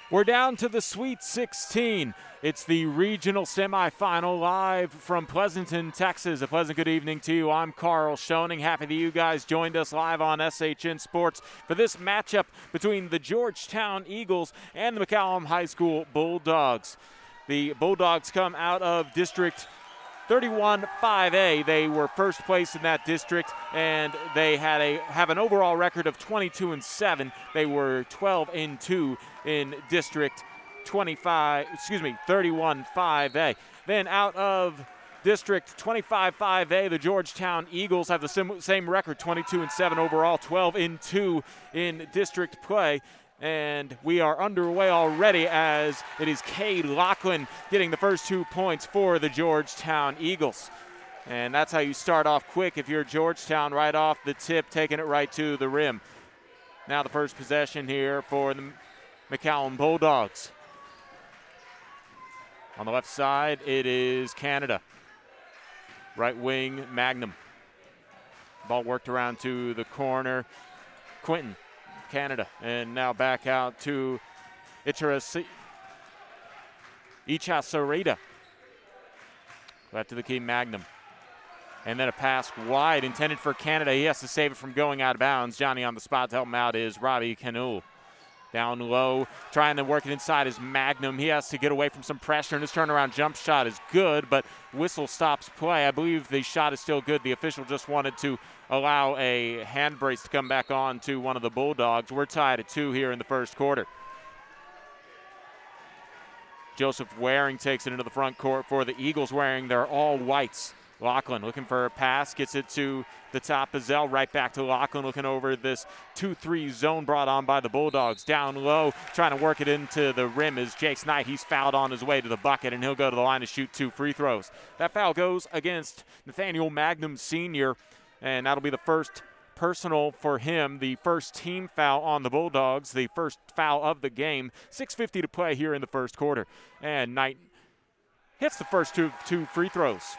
We're down to the Sweet 16. It's the regional semifinal live from Pleasanton, Texas. A pleasant good evening to you. I'm Carl Schoening. Happy that you guys joined us live on SHN Sports for this matchup between the Georgetown Eagles and the McAllen High School Bulldogs. The Bulldogs come out of District 31-5A. They were first place in that district, and they have an overall record of 22-7. They were 12-2 in District 31-5A. Then out of District 25-5A, the Georgetown Eagles have the same record, 22-7 overall, 12-2 in district play. And we are underway already as it is Cade Lachlan getting the first 2 points for the Georgetown Eagles. And that's how you start off quick if you're Georgetown, right off the tip, taking it right to the rim. Now the first possession here for the McAllen Bulldogs. On the left side, it is Canada. Right wing, Magnum. Ball worked around to the corner. Quinton. Canada, and now back out to Ichasarita. Left to the key, Magnum. And then a pass wide intended for Canada. He has to save it from going out of bounds. Johnny on the spot to help him out is Robbie Canul. Down low, trying to work it inside is Magnum. He has to get away from some pressure, and his turnaround jump shot is good, but whistle stops play. I believe the shot is still good. The official just wanted to allow a hand brace to come back on to one of the Bulldogs. We're tied at 2 here in the first quarter. Joseph Waring takes it into the front court for the Eagles, wearing their all whites. Lachlan looking for a pass, gets it to the top. Bazell right back to Lachlan, looking over this 2-3 zone brought on by the Bulldogs. Down low, trying to work it into the rim is Jace Knight. He's fouled on his way to the bucket, and he'll go to the line to shoot 2 free throws. That foul goes against Nathaniel Magnum Sr., and that'll be the first personal for him, the first team foul on the Bulldogs, the first foul of the game. 6:50 to play here in the first quarter. And Knight hits the first two free throws.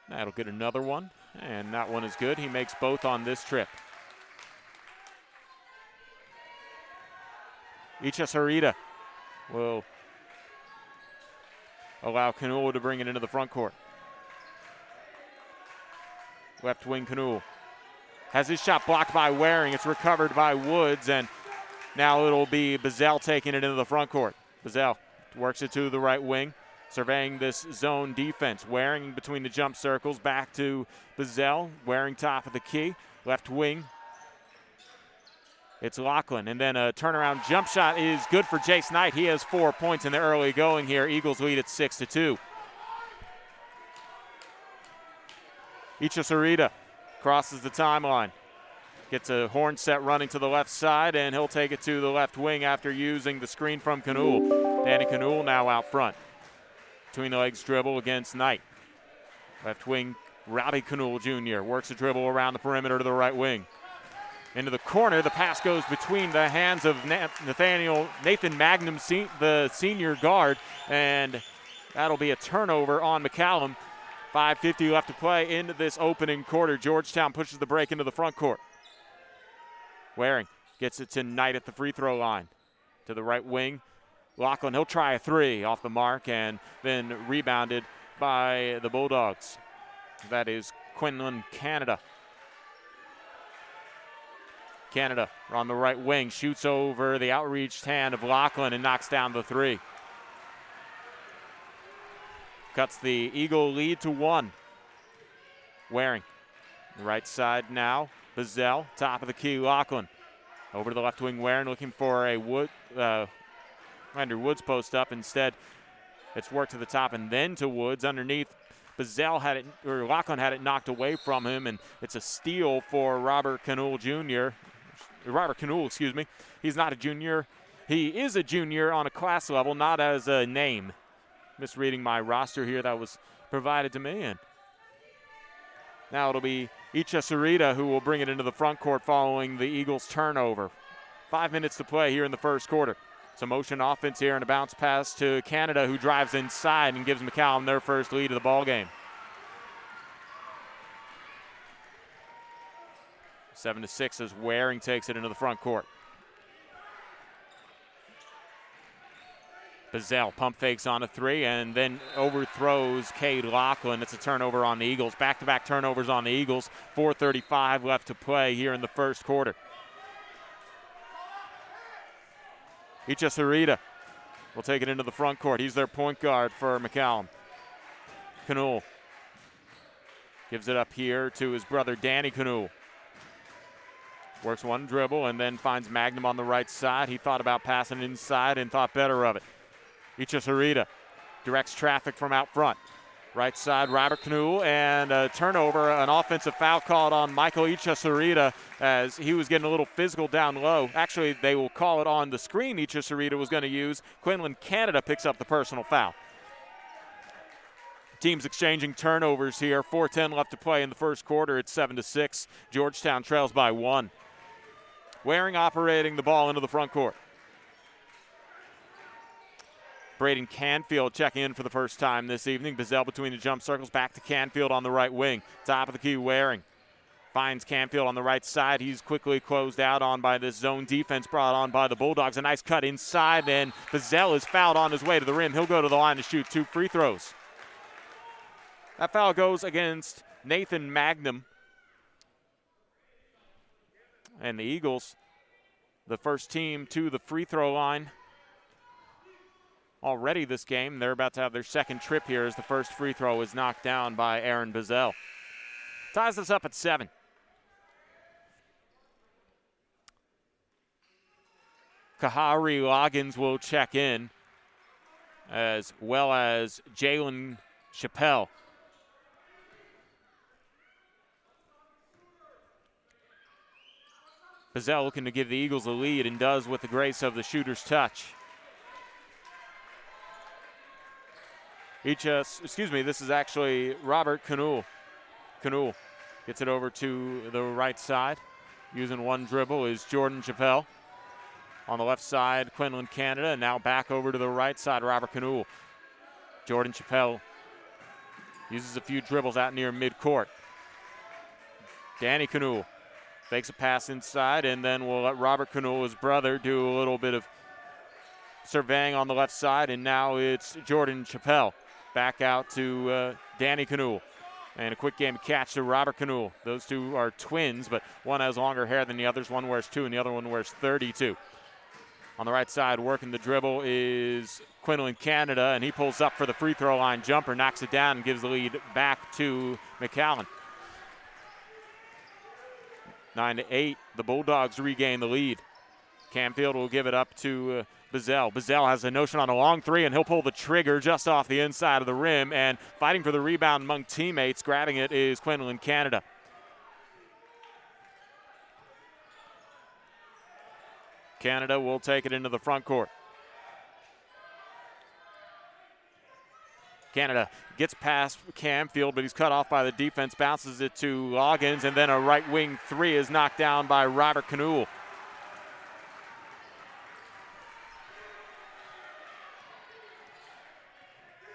That'll get another one, and that one is good. He makes both on this trip. Ichasarita will allow Canul to bring it into the front court. Left wing Canul has his shot blocked by Waring. It's recovered by Woods, and now it'll be Bazell taking it into the front court. Bazell works it to the right wing, surveying this zone defense. Waring between the jump circles, back to Bazell. Waring top of the key, left wing. It's Lachlan, and then a turnaround jump shot is good for Jace Knight. He has 4 points in the early going here. Eagles lead at 6-2. Ichasarita crosses the timeline. Gets a horn set running to the left side, and he'll take it to the left wing after using the screen from Canul. Danny Canul now out front. Between the legs dribble against Knight. Left wing, Robbie Canul Jr. works a dribble around the perimeter to the right wing. Into the corner, the pass goes between the hands of Nathan Magnum, the senior guard, and that'll be a turnover on McAllen. 5:50 left to play into this opening quarter. Georgetown pushes the break into the front court. Waring gets it to Knight at the free throw line. To the right wing, Lachlan, he'll try a 3 off the mark, and then rebounded by the Bulldogs. That is Quinlan Canada. Canada on the right wing, shoots over the outreached hand of Lachlan and knocks down the 3. Cuts the Eagle lead to 1. Waring, the right side now. Bazell, top of the key, Lachlan. Over to the left wing, Waring looking for a Andrew Woods post up. Instead, it's worked to the top and then to Woods underneath. Bazell had it, or Lachlan had it knocked away from him, and it's a steal for Robert Canul Jr. Robert Canul, excuse me. He's not a junior. He is a junior on a class level, not as a name. Misreading my roster here that was provided to me. And now it'll be Ichasarita who will bring it into the front court following the Eagles' turnover. 5 minutes to play here in the first quarter. Some motion offense here and a bounce pass to Canada, who drives inside and gives McAllen their first lead of the ball game. 7-6 as Waring takes it into the front court. Bazell pump fakes on a three and then overthrows Cade Lachlan. It's a turnover on the Eagles. Back-to-back turnovers on the Eagles. 4:35 left to play here in the first quarter. Ichasarita will take it into the front court. He's their point guard for McAllen. Canul gives it up here to his brother Danny Canul. Works one dribble and then finds Magnum on the right side. He thought about passing inside and thought better of it. Ichasarita directs traffic from out front. Right side, Robert Canul, and a turnover, an offensive foul called on Michael Ichasarita as he was getting a little physical down low. Actually, they will call it on the screen Ichasarita was going to use. Quinlan Canada picks up the personal foul. Teams exchanging turnovers here. 4:10 left to play in the first quarter. It's 7-6. Georgetown trails by 1. Waring operating the ball into the front court. Braden Canfield checking in for the first time this evening. Bazell between the jump circles, back to Canfield on the right wing. Top of the key, Waring. Finds Canfield on the right side. He's quickly closed out on by this zone defense brought on by the Bulldogs. A nice cut inside, and Bazell is fouled on his way to the rim. He'll go to the line to shoot 2 free throws. That foul goes against Nathan Magnum. And the Eagles, the first team to the free throw line already this game. They're about to have their second trip here as the first free throw is knocked down by Aaron Bazell. Ties this up at 7. Kahari Loggins will check in, as well as Jalen Chappelle. Bazell looking to give the Eagles a lead and does with the grace of the shooter's touch. This is actually Robert Canul. Canul gets it over to the right side. Using one dribble is Jordan Chappelle. On the left side, Quinlan Canada. And now back over to the right side, Robert Canul. Jordan Chappelle uses a few dribbles out near midcourt. Danny Canul fakes a pass inside, and then we'll let Robert Canul, his brother, do a little bit of surveying on the left side. And now it's Jordan Chappelle. Back out to Danny Canul. And a quick game catch to Robert Canul. Those two are twins, but one has longer hair than the others. One wears 2 and the other one wears 32. On the right side, working the dribble is Quinlan Canada, and he pulls up for the free throw line jumper, knocks it down, and gives the lead back to McAllen. 9-8, the Bulldogs regain the lead. Canfield will give it up to Bazell. Bazell has a notion on a long three, and he'll pull the trigger just off the inside of the rim. And fighting for the rebound among teammates, grabbing it is Quinlan Canada. Canada will take it into the front court. Canada gets past Canfield, but he's cut off by the defense, bounces it to Loggins, and then a right wing three is knocked down by Robert Canul.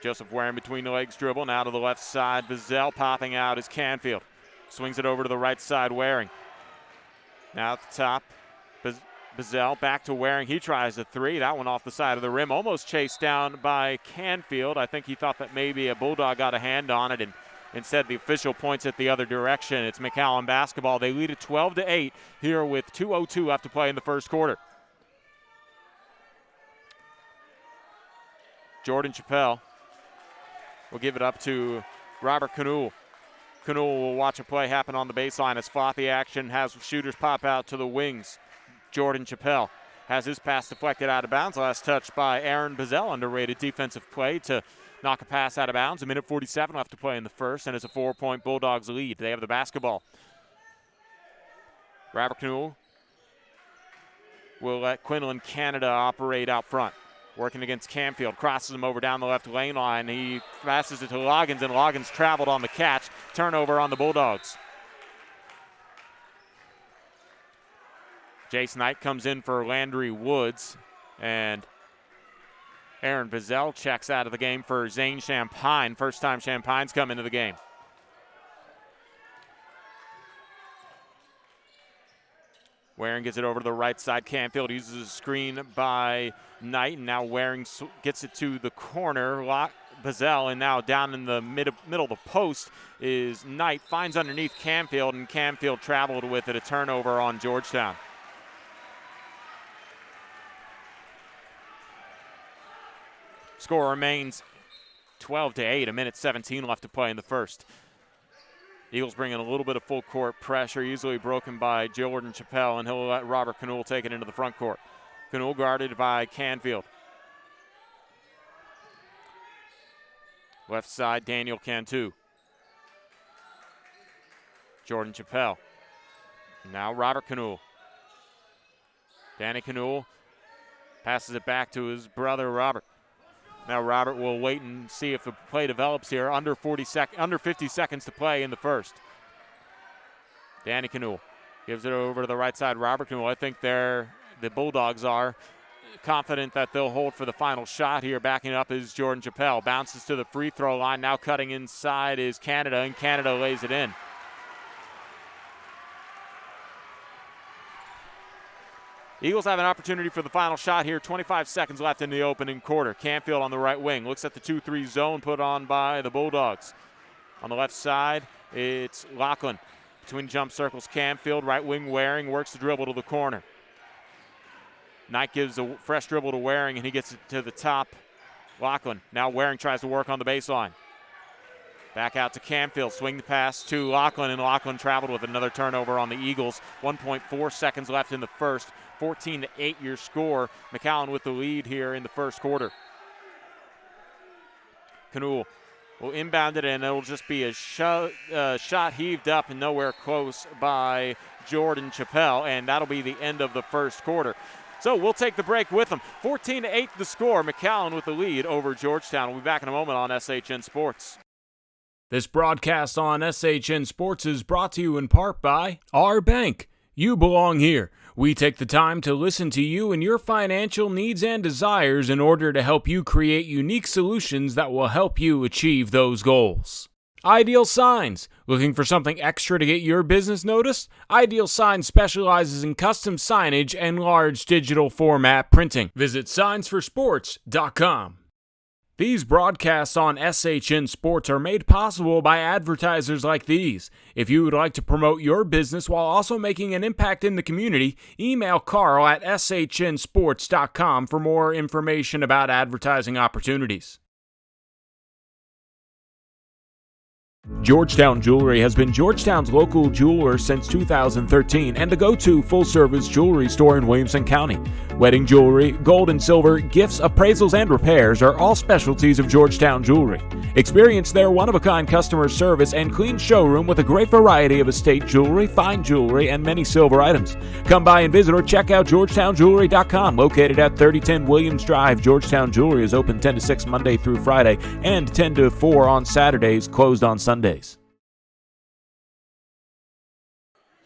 Joseph Waring between the legs dribble, now to the left side. Bazell popping out is Canfield. Swings it over to the right side, Waring. Now at the top, Bazell back to Waring. He tries a three. That one off the side of the rim. Almost chased down by Canfield. I think he thought that maybe a Bulldog got a hand on it, and instead the official points it the other direction. It's McAllen basketball. They lead it 12-8 here with 2:02 left to play in the first quarter. Jordan Chappelle will give it up to Robert Canul. Canul will watch a play happen on the baseline as floppy action has shooters pop out to the wings. Jordan Chappelle has his pass deflected out of bounds. Last touch by Aaron Bazell. Underrated defensive play to knock a pass out of bounds. 1:47 left to play in the first, and it's a 4-point Bulldogs lead. They have the basketball. Robert Canul will let Quinlan Canada operate out front. Working against Canfield, crosses him over down the left lane line. He passes it to Loggins, and Loggins traveled on the catch. Turnover on the Bulldogs. Jace Knight comes in for Landry Woods, and Aaron Bazell checks out of the game for Zane Champagne. First time Champagne's come into the game. Waring gets it over to the right side. Canfield uses a screen by Knight, and now Waring gets it to the corner. Bazell, and now down in the middle of the post is Knight. Finds underneath Canfield, and Canfield traveled with it. A turnover on Georgetown. Score remains 12-8, a minute 17 left to play in the first. Eagles bring in a little bit of full court pressure, easily broken by Jordan Chappelle, and he'll let Robert Knoll take it into the front court. Knoll guarded by Canfield. Left side, Daniel Cantu. Jordan Chappelle. Now Robert Knoll. Danny Knoll passes it back to his brother Robert. Now Robert will wait and see if the play develops here. Under 50 seconds to play in the first. Danny Knoll gives it over to the right side. Robert Knoll. I think the Bulldogs are confident that they'll hold for the final shot here. Backing up is Jordan Chappelle. Bounces to the free throw line. Now cutting inside is Canada, and Canada lays it in. Eagles have an opportunity for the final shot here. 25 seconds left in the opening quarter. Canfield on the right wing. Looks at the 2-3 zone put on by the Bulldogs. On the left side, it's Lachlan. Between jump circles, Canfield. Right wing Waring works the dribble to the corner. Knight gives a fresh dribble to Waring, and he gets it to the top. Lachlan. Now Waring tries to work on the baseline. Back out to Canfield. Swing the pass to Lachlan, and Lachlan traveled with another turnover on the Eagles. 1.4 seconds left in the first. 14-8 your score. McAllen with the lead here in the first quarter. Knoll will inbound it, and it'll just be a shot heaved up and nowhere close by Jordan Chappelle, and that'll be the end of the first quarter. So we'll take the break with them. 14-8 the score. McAllen with the lead over Georgetown. We'll be back in a moment on SHN Sports. This broadcast on SHN Sports is brought to you in part by our bank. You belong here. We take the time to listen to you and your financial needs and desires in order to help you create unique solutions that will help you achieve those goals. Ideal Signs. Looking for something extra to get your business noticed? Ideal Signs specializes in custom signage and large digital format printing. Visit signsforsports.com. These broadcasts on SHN Sports are made possible by advertisers like these. If you would like to promote your business while also making an impact in the community, email Carl at shnsports.com for more information about advertising opportunities. Georgetown Jewelry has been Georgetown's local jeweler since 2013 and the go-to full-service jewelry store in Williamson County. Wedding jewelry, gold and silver, gifts, appraisals, and repairs are all specialties of Georgetown Jewelry. Experience their one-of-a-kind customer service and clean showroom with a great variety of estate jewelry, fine jewelry, and many silver items. Come by and visit or check out GeorgetownJewelry.com. Located at 3010 Williams Drive, Georgetown Jewelry is open 10 to 6 Monday through Friday and 10 to 4 on Saturdays, closed on Sundays.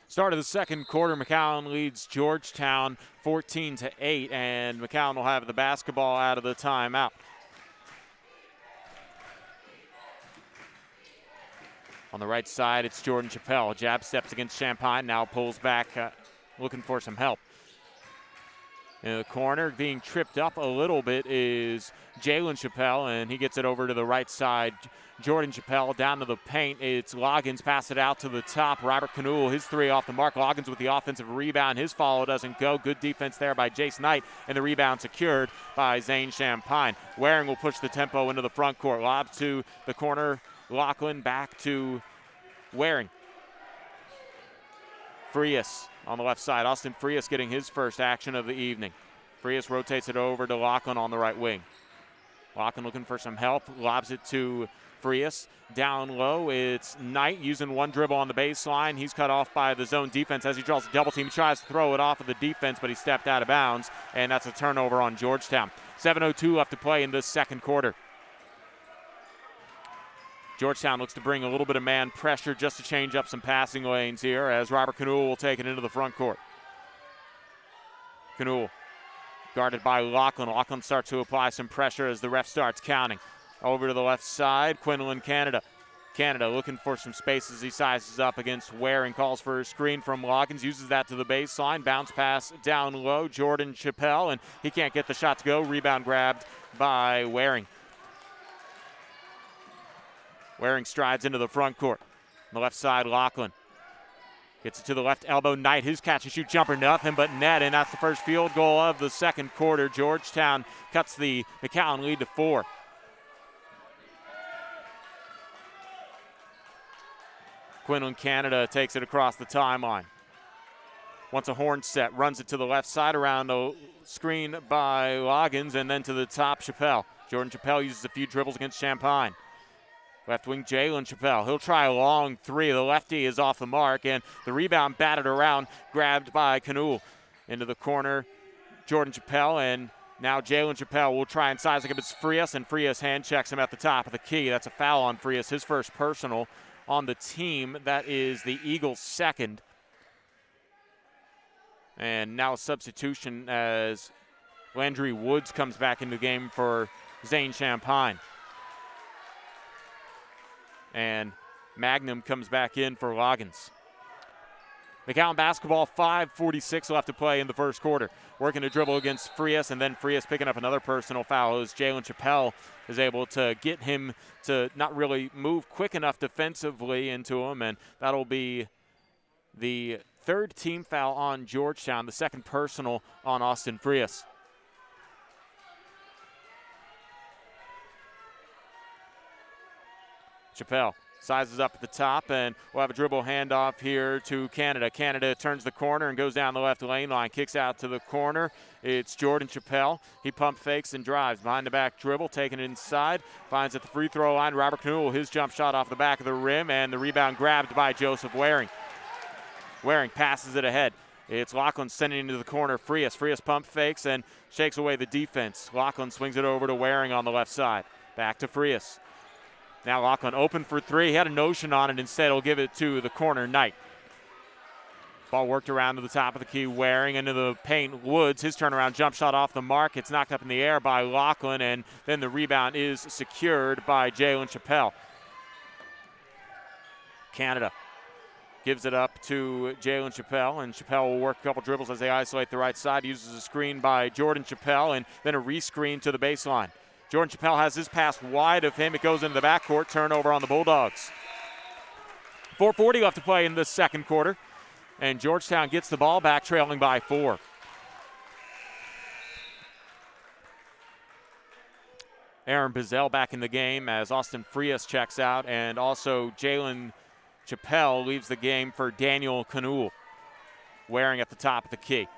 Start of the second quarter, McAllen leads Georgetown 14-8, and McAllen will have the basketball out of the timeout. On the right side, it's Jordan Chappelle. Jab steps against Champagne, now pulls back, looking for some help. In the corner, being tripped up a little bit is Jalen Chappelle, and he gets it over to the right side. Jordan Chappelle down to the paint. It's Loggins, pass it out to the top. Robert Knoll, his three off the mark. Loggins with the offensive rebound. His follow doesn't go. Good defense there by Jace Knight, and the rebound secured by Zane Champagne. Waring will push the tempo into the front court. Lob to the corner. Lachlan back to Waring. Frias on the left side. Austin Frias getting his first action of the evening. Frias rotates it over to Lachlan on the right wing. Lachlan looking for some help. Lobs it to Frias. Down low, it's Knight using one dribble on the baseline. He's cut off by the zone defense as he draws a double team. He tries to throw it off of the defense, but he stepped out of bounds, and that's a turnover on Georgetown. 7:02 left to play in this second quarter. Georgetown looks to bring a little bit of man pressure just to change up some passing lanes here as Robert Knoll will take it into the front court. Knoll guarded by Lachlan. Lachlan starts to apply some pressure as the ref starts counting. Over to the left side, Quinlan Canada. Canada looking for some space as he sizes up against Ware and calls for a screen from Loggins, uses that to the baseline, bounce pass down low, Jordan Chappelle, and he can't get the shot to go. Rebound grabbed by Waring. Waring strides into the front court. On the left side, Lachlan gets it to the left elbow. Knight, his catch and shoot jumper, nothing but net, and that's the first field goal of the second quarter. Georgetown cuts the McAllen lead to 4. Quinlan Canada takes it across the timeline. Wants a horn set, runs it to the left side around a screen by Loggins, and then to the top, Chappelle. Jordan Chappelle uses a few dribbles against Champagne. Left wing, Jalen Chappelle. He'll try a long three. The lefty is off the mark, and the rebound batted around, grabbed by Canule. Into the corner, Jordan Chappelle, and now Jalen Chappelle will try and size against Frias, and Frias hand checks him at the top of the key. That's a foul on Frias, his first personal on the team. That is the Eagles' second. And now a substitution as Landry Woods comes back into the game for Zane Champagne. And Magnum comes back in for Loggins. McAllen basketball, 5:46 left to play in the first quarter. Working to dribble against Frias, and then Frias picking up another personal foul as Jalen Chappelle is able to get him to not really move quick enough defensively into him, and that'll be the third team foul on Georgetown, the second personal on Austin Frias. Chappelle sizes up at the top, and we'll have a dribble handoff here to Canada. Canada turns the corner and goes down the left lane line, kicks out to the corner. It's Jordan Chappelle. He pump fakes and drives. Behind the back dribble, taking it inside. Finds at the free throw line Robert Canule, his jump shot off the back of the rim, and the rebound grabbed by Joseph Waring. Waring passes it ahead. It's Lachlan sending it into the corner. Frias pump fakes and shakes away the defense. Lachlan swings it over to Waring on the left side. Back to Frias. Now Lachlan open for three. He had a notion on it. Instead, he'll give it to the corner, Knight. Ball worked around to the top of the key. Waring into the paint. Woods, his turnaround jump shot off the mark. It's knocked up in the air by Lachlan, and then the rebound is secured by Jalen Chappelle. Canada gives it up to Jalen Chappelle, and Chappelle will work a couple dribbles as they isolate the right side. Uses a screen by Jordan Chappelle, and then a rescreen to the baseline. Jordan Chappelle has his pass wide of him. It goes into the backcourt. Turnover on the Bulldogs. 4:40 left to play in the second quarter, and Georgetown gets the ball back, trailing by 4. Aaron Bizzell back in the game as Austin Frias checks out, and also Jalen Chappelle leaves the game for Daniel Canule. Waring at the top of the key.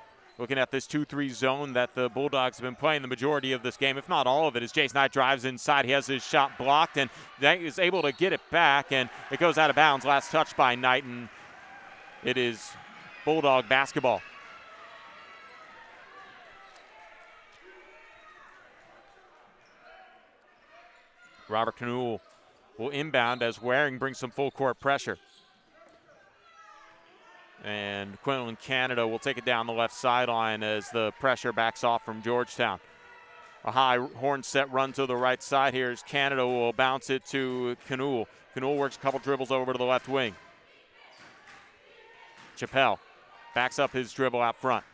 Looking at this 2-3 zone that the Bulldogs have been playing the majority of this game, if not all of it, as Jace Knight drives inside. He has his shot blocked, and Knight is able to get it back, and it goes out of bounds. Last touch by Knight, and it is Bulldog basketball. Robert Canule will inbound as Waring brings some full court pressure. And Quinlan Canada will take it down the left sideline as the pressure backs off from Georgetown. A high horn set run to the right side. Here's Canada will bounce it to Canule. Canule works a couple dribbles over to the left wing. Chappelle backs up his dribble out front.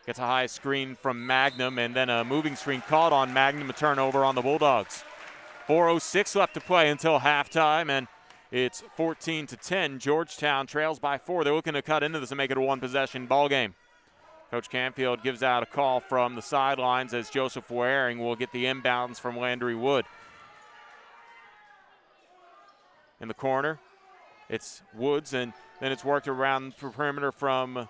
Gets a high screen from Magnum, and then a moving screen caught on Magnum, a turnover on the Bulldogs. 4:06 left to play until halftime, and it's 14-10. Georgetown trails by 4. They're looking to cut into this and make it a one-possession ball game. Coach Canfield gives out a call from the sidelines as Joseph Waring will get the inbounds from Landry Wood. In the corner, it's Woods, and then it's worked around the perimeter from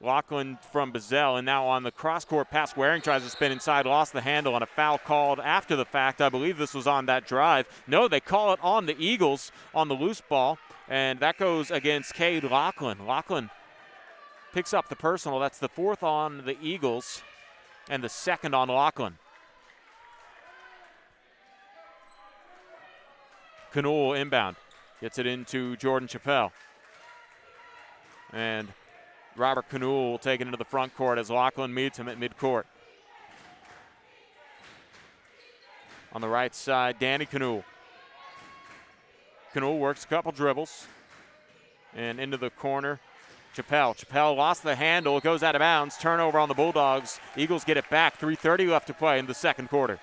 Lachlan from Bizzell, and now on the cross-court pass, Waring tries to spin inside, lost the handle, and a foul called after the fact. I believe this was on that drive. No, they call it on the Eagles on the loose ball, and that goes against Cade Lachlan. Lachlan picks up the personal. That's the 4th on the Eagles and the 2nd on Lachlan. Canule inbound. Gets it into Jordan Chappelle. And Robert Canule will take it into the front court as Lachlan meets him at midcourt. On the right side, Danny Canule. Canul works a couple dribbles. And into the corner, Chappelle. Chappelle lost the handle. It goes out of bounds. Turnover on the Bulldogs. Eagles get it back. 3:30 left to play in the second quarter.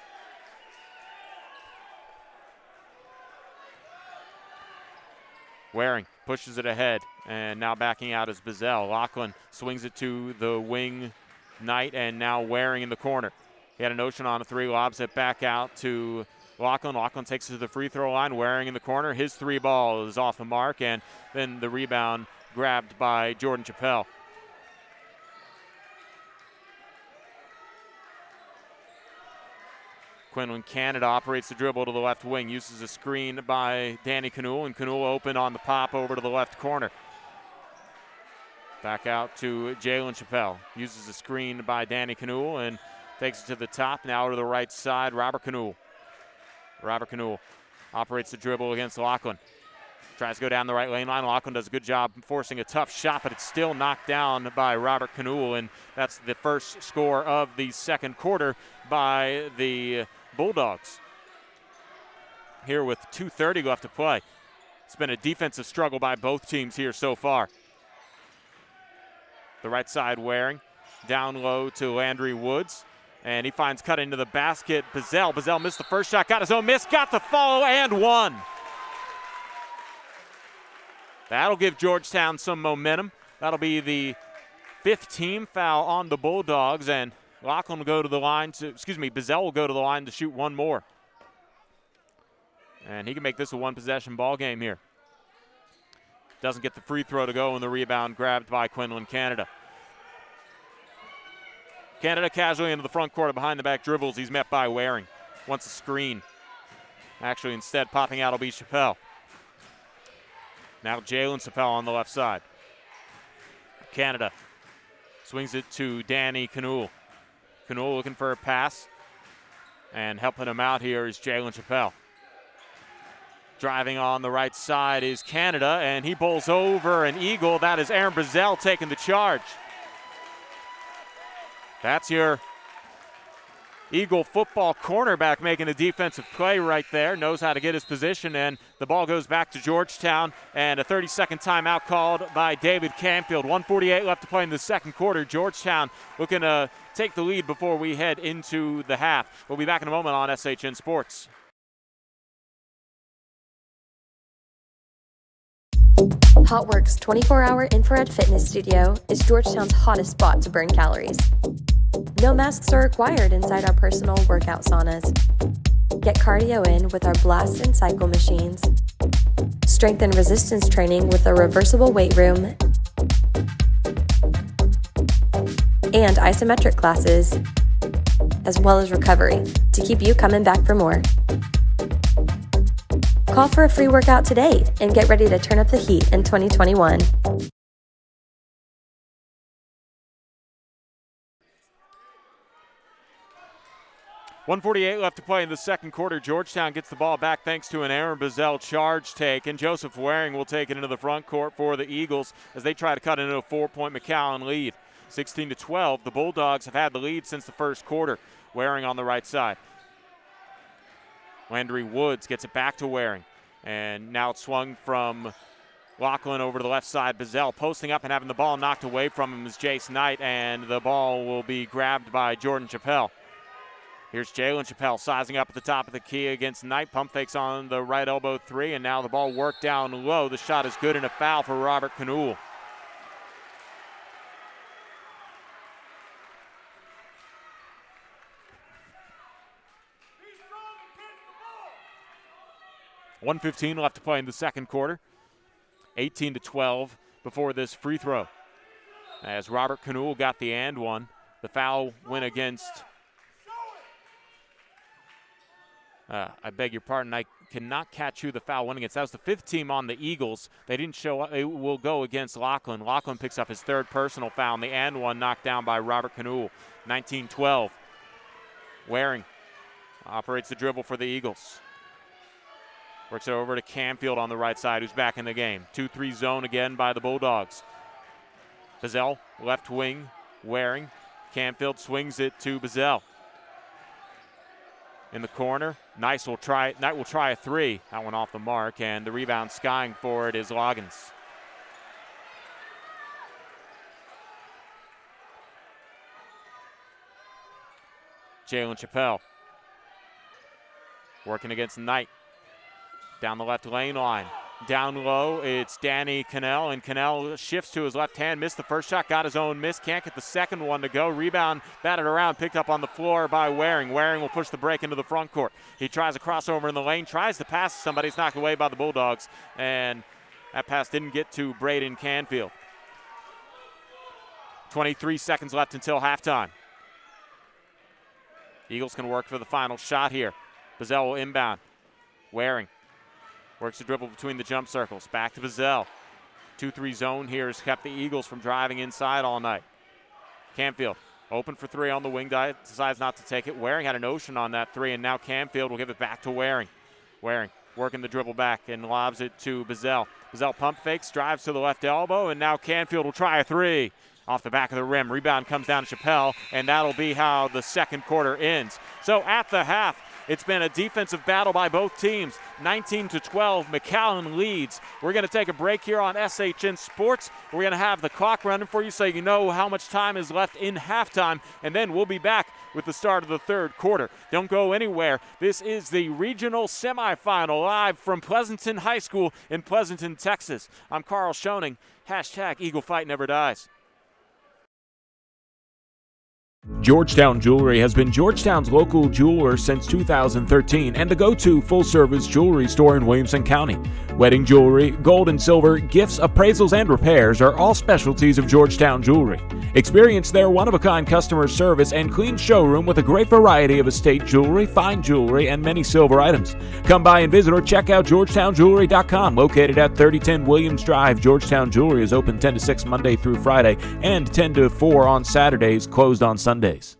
Waring pushes it ahead. And now backing out is Bizzell. Lachlan swings it to the wing, Knight, and now Waring in the corner. He had a notion on a three, lobs it back out to Lachlan. Lachlan takes it to the free throw line. Waring in the corner. His three ball is off the mark, and then the rebound grabbed by Jordan Chappelle. Quinlan Canada operates the dribble to the left wing, uses a screen by Danny Canul, and Canul open on the pop over to the left corner. Back out to Jalen Chappelle. Uses a screen by Danny Canul and takes it to the top. Now to the right side, Robert Canul. Robert Canul operates the dribble against Lachlan. Tries to go down the right lane line. Lachlan does a good job forcing a tough shot, but it's still knocked down by Robert Canul, and that's the first score of the second quarter by the Bulldogs. Here with 2:30 left to play. It's been a defensive struggle by both teams here so far. The right side Waring, down low to Landry Woods, and he finds cut into the basket. Bizzell missed the first shot, got his own miss, got the follow, and one. That'll give Georgetown some momentum. That'll be the fifth team foul on the Bulldogs, and Lachlan will go to the line Bizzell will go to the line to shoot one more. And he can make this a one-possession ball game here. Doesn't get the free throw to go, and the rebound grabbed by Quinlan Canada. Canada casually into the front court behind the back dribbles. He's met by Waring. Wants a screen. Actually, instead, popping out will be Chappelle. Now Jalen Chappelle on the left side. Canada swings it to Danny Canul. Canul looking for a pass. And helping him out here is Jalen Chappelle. Driving on the right side is Canada, and he bowls over an Eagle. That is Aaron Bizzell taking the charge. That's your Eagle football cornerback making a defensive play right there. Knows how to get his position, and the ball goes back to Georgetown, and a 30-second timeout called by David Canfield. 1:48 left to play in the second quarter. Georgetown looking to take the lead before we head into the half. We'll be back in a moment on SHN Sports. HotWorks 24-hour infrared fitness studio is Georgetown's hottest spot to burn calories. No masks are required inside our personal workout saunas. Get cardio in with our blast and cycle machines. Strength and resistance training with a reversible weight room. And isometric classes, as well as recovery, to keep you coming back for more. Call for a free workout today and get ready to turn up the heat in 2021. .148 left to play in the second quarter. Georgetown gets the ball back thanks to an Aaron Bizzell charge take, and Joseph Waring will take it into the front court for the Eagles as they try to cut into a 4-point McAllen lead. 16-12, the Bulldogs have had the lead since the first quarter. Waring on the right side. Landry Woods gets it back to Waring, and now it's swung from Lachlan over to the left side. Bizzell posting up and having the ball knocked away from him is Jace Knight, and the ball will be grabbed by Jordan Chappelle. Here's Jalen Chappelle sizing up at the top of the key against Knight. Pump fakes on the right elbow three, and now the ball worked down low. The shot is good and a foul for Robert Canul. .115 left to play in the second quarter. 18-12 before this free throw. As Robert Canul got the and one, the foul went against I beg your pardon, I cannot catch who the foul went against. That was the fifth team on the Eagles. They didn't show up. It will go against Lachlan. Lachlan picks up his third personal foul, and the and one knocked down by Robert Canul. 19-12. Waring operates the dribble for the Eagles. Works it over to Canfield on the right side, who's back in the game. 2-3 zone again by the Bulldogs. Bizzell, left wing, Waring. Canfield swings it to Bizzell. in the corner. Knight will try a three. That one off the mark, and the rebound skying for it is Loggins. Jalen Chappelle working against Knight. Down the left lane line. Down low, it's Danny Cannell, and Cannell shifts to his left hand. Missed the first shot, got his own miss. Can't get the second one to go. Rebound batted around, picked up on the floor by Waring. Waring will push the break into the front court. He tries a crossover in the lane, tries to pass to somebody. It's knocked away by the Bulldogs, and that pass didn't get to Braden Canfield. 23 seconds left until halftime. Eagles can work for the final shot here. Bazell will inbound. Waring works the dribble between the jump circles. Back to Bazell. 2-3 zone here has kept the Eagles from driving inside all night. Canfield open for three on the wing, decides not to take it. Waring had an ocean on that three, and now Canfield will give it back to Waring. Waring working the dribble back and lobs it to Bazell. Bazell pump fakes, drives to the left elbow, and now Canfield will try a three. Off the back of the rim, rebound comes down to Chappelle, and that'll be how the second quarter ends. So at the half, it's been a defensive battle by both teams. 19-12, McAllen leads. We're going to take a break here on SHN Sports. We're going to have the clock running for you so you know how much time is left in halftime, and then we'll be back with the start of the third quarter. Don't go anywhere. This is the regional semifinal live from Pleasanton High School in Pleasanton, Texas. I'm Carl Schoening. Hashtag Eagle Fight Never Dies. Georgetown Jewelry has been Georgetown's local jeweler since 2013 and the go-to full-service jewelry store in Williamson County. Wedding jewelry, gold and silver, gifts, appraisals, and repairs are all specialties of Georgetown Jewelry. Experience their one-of-a-kind customer service and clean showroom with a great variety of estate jewelry, fine jewelry, and many silver items. Come by and visit or check out GeorgetownJewelry.com. Located at 3010 Williams Drive, Georgetown Jewelry is open 10 to 6 Monday through Friday and 10 to 4 on Saturdays, closed on Sundays.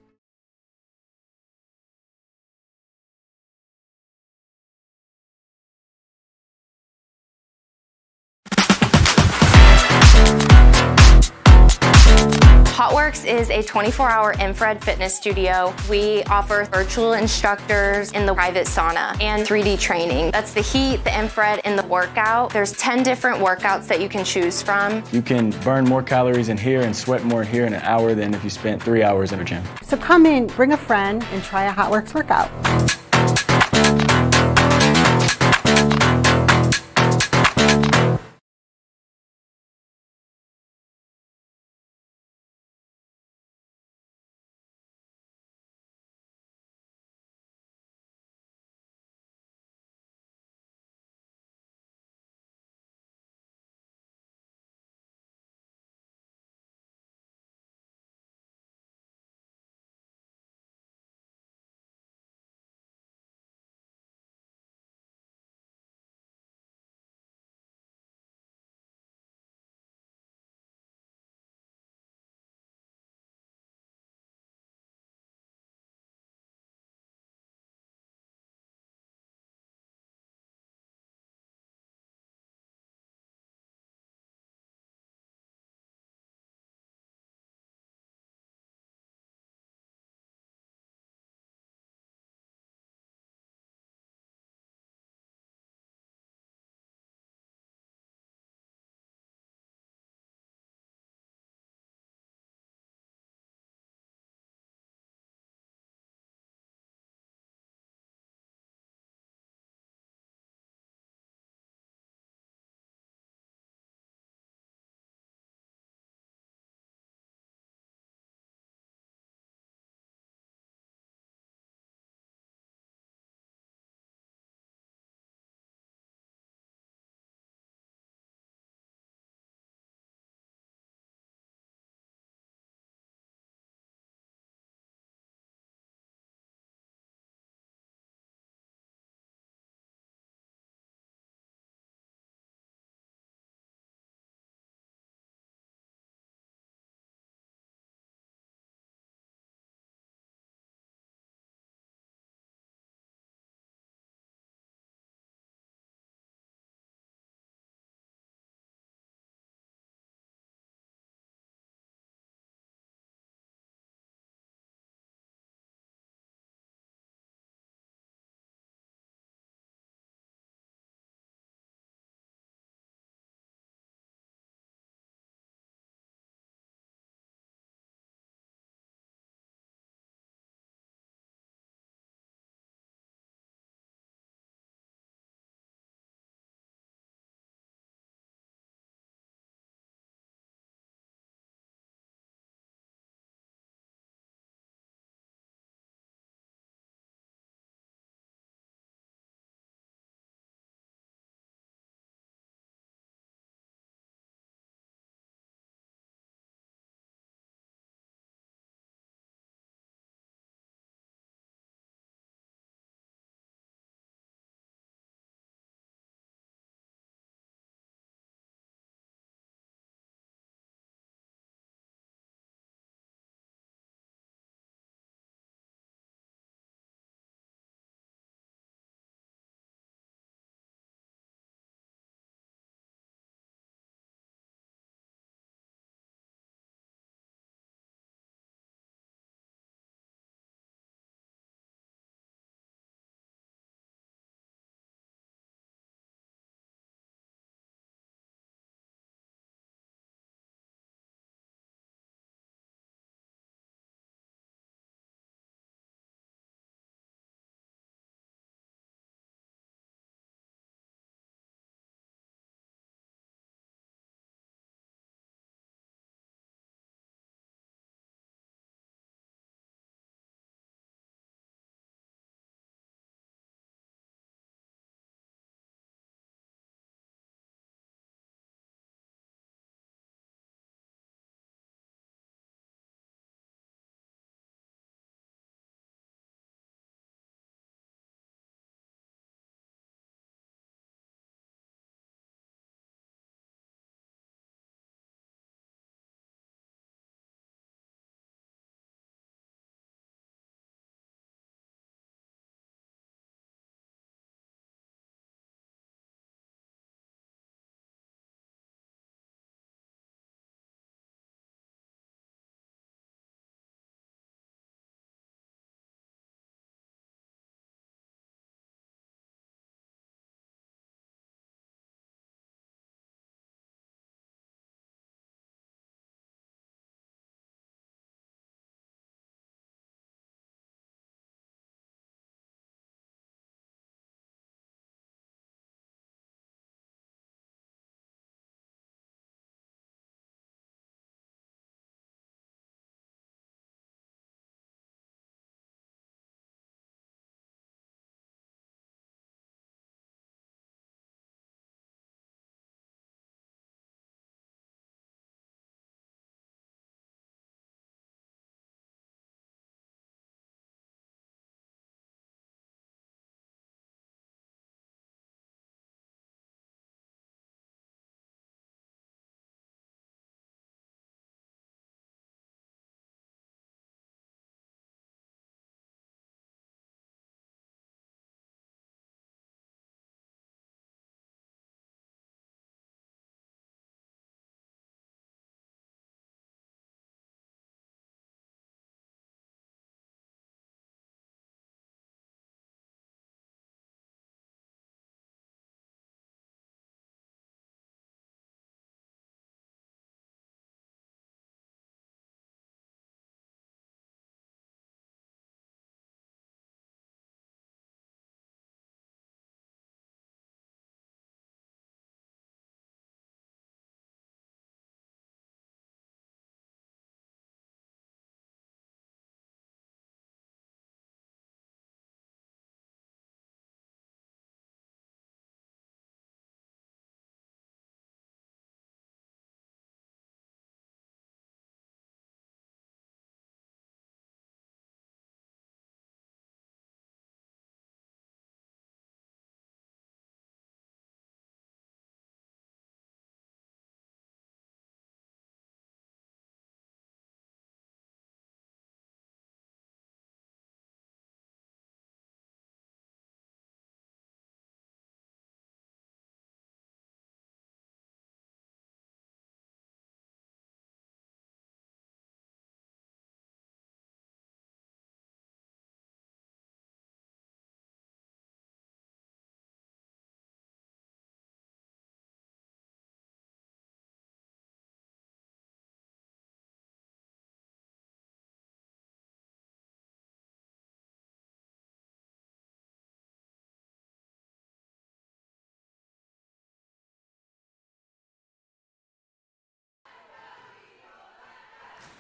HotWorks is a 24-hour infrared fitness studio. We offer virtual instructors in the private sauna and 3D training. That's the heat, the infrared, and the workout. There's 10 different workouts that you can choose from. You can burn more calories in here and sweat more in here in an hour than if you spent 3 hours in a gym. So come in, bring a friend, and try a HotWorks workout.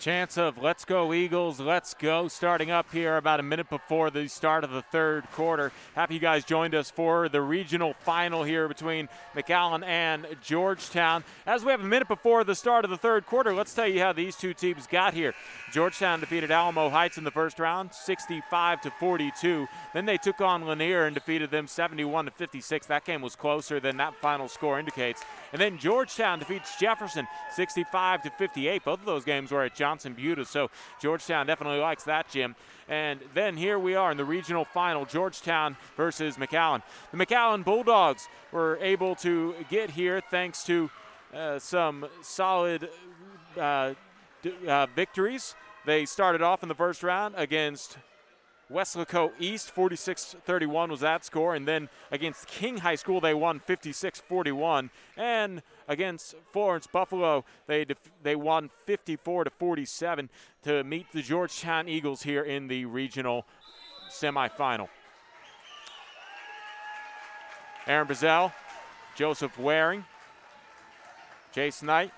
Chance of let's go Eagles, let's go, starting up here about a minute before the start of the third quarter. Happy you guys joined us for the regional final here between McAllen and Georgetown. As we have a minute before the start of the third quarter, let's tell you how these two teams got here. Georgetown defeated Alamo Heights in the first round, 65-42. Then they took on Lanier and defeated them 71-56. That game was closer than that final score indicates. And then Georgetown defeats Jefferson 65-58. Both of those games were at Johnson Buda, so Georgetown definitely likes that, Jim. And then here we are in the regional final, Georgetown versus McAllen. The McAllen Bulldogs were able to get here thanks to some solid victories. They started off in the first round against Weslaco East, 46-31 was that score. And then against King High School, they won 56-41. And against Florence Buffalo, they won 54-47 to meet the Georgetown Eagles here in the regional semifinal. Aaron Bazell, Joseph Waring, Jace Knight,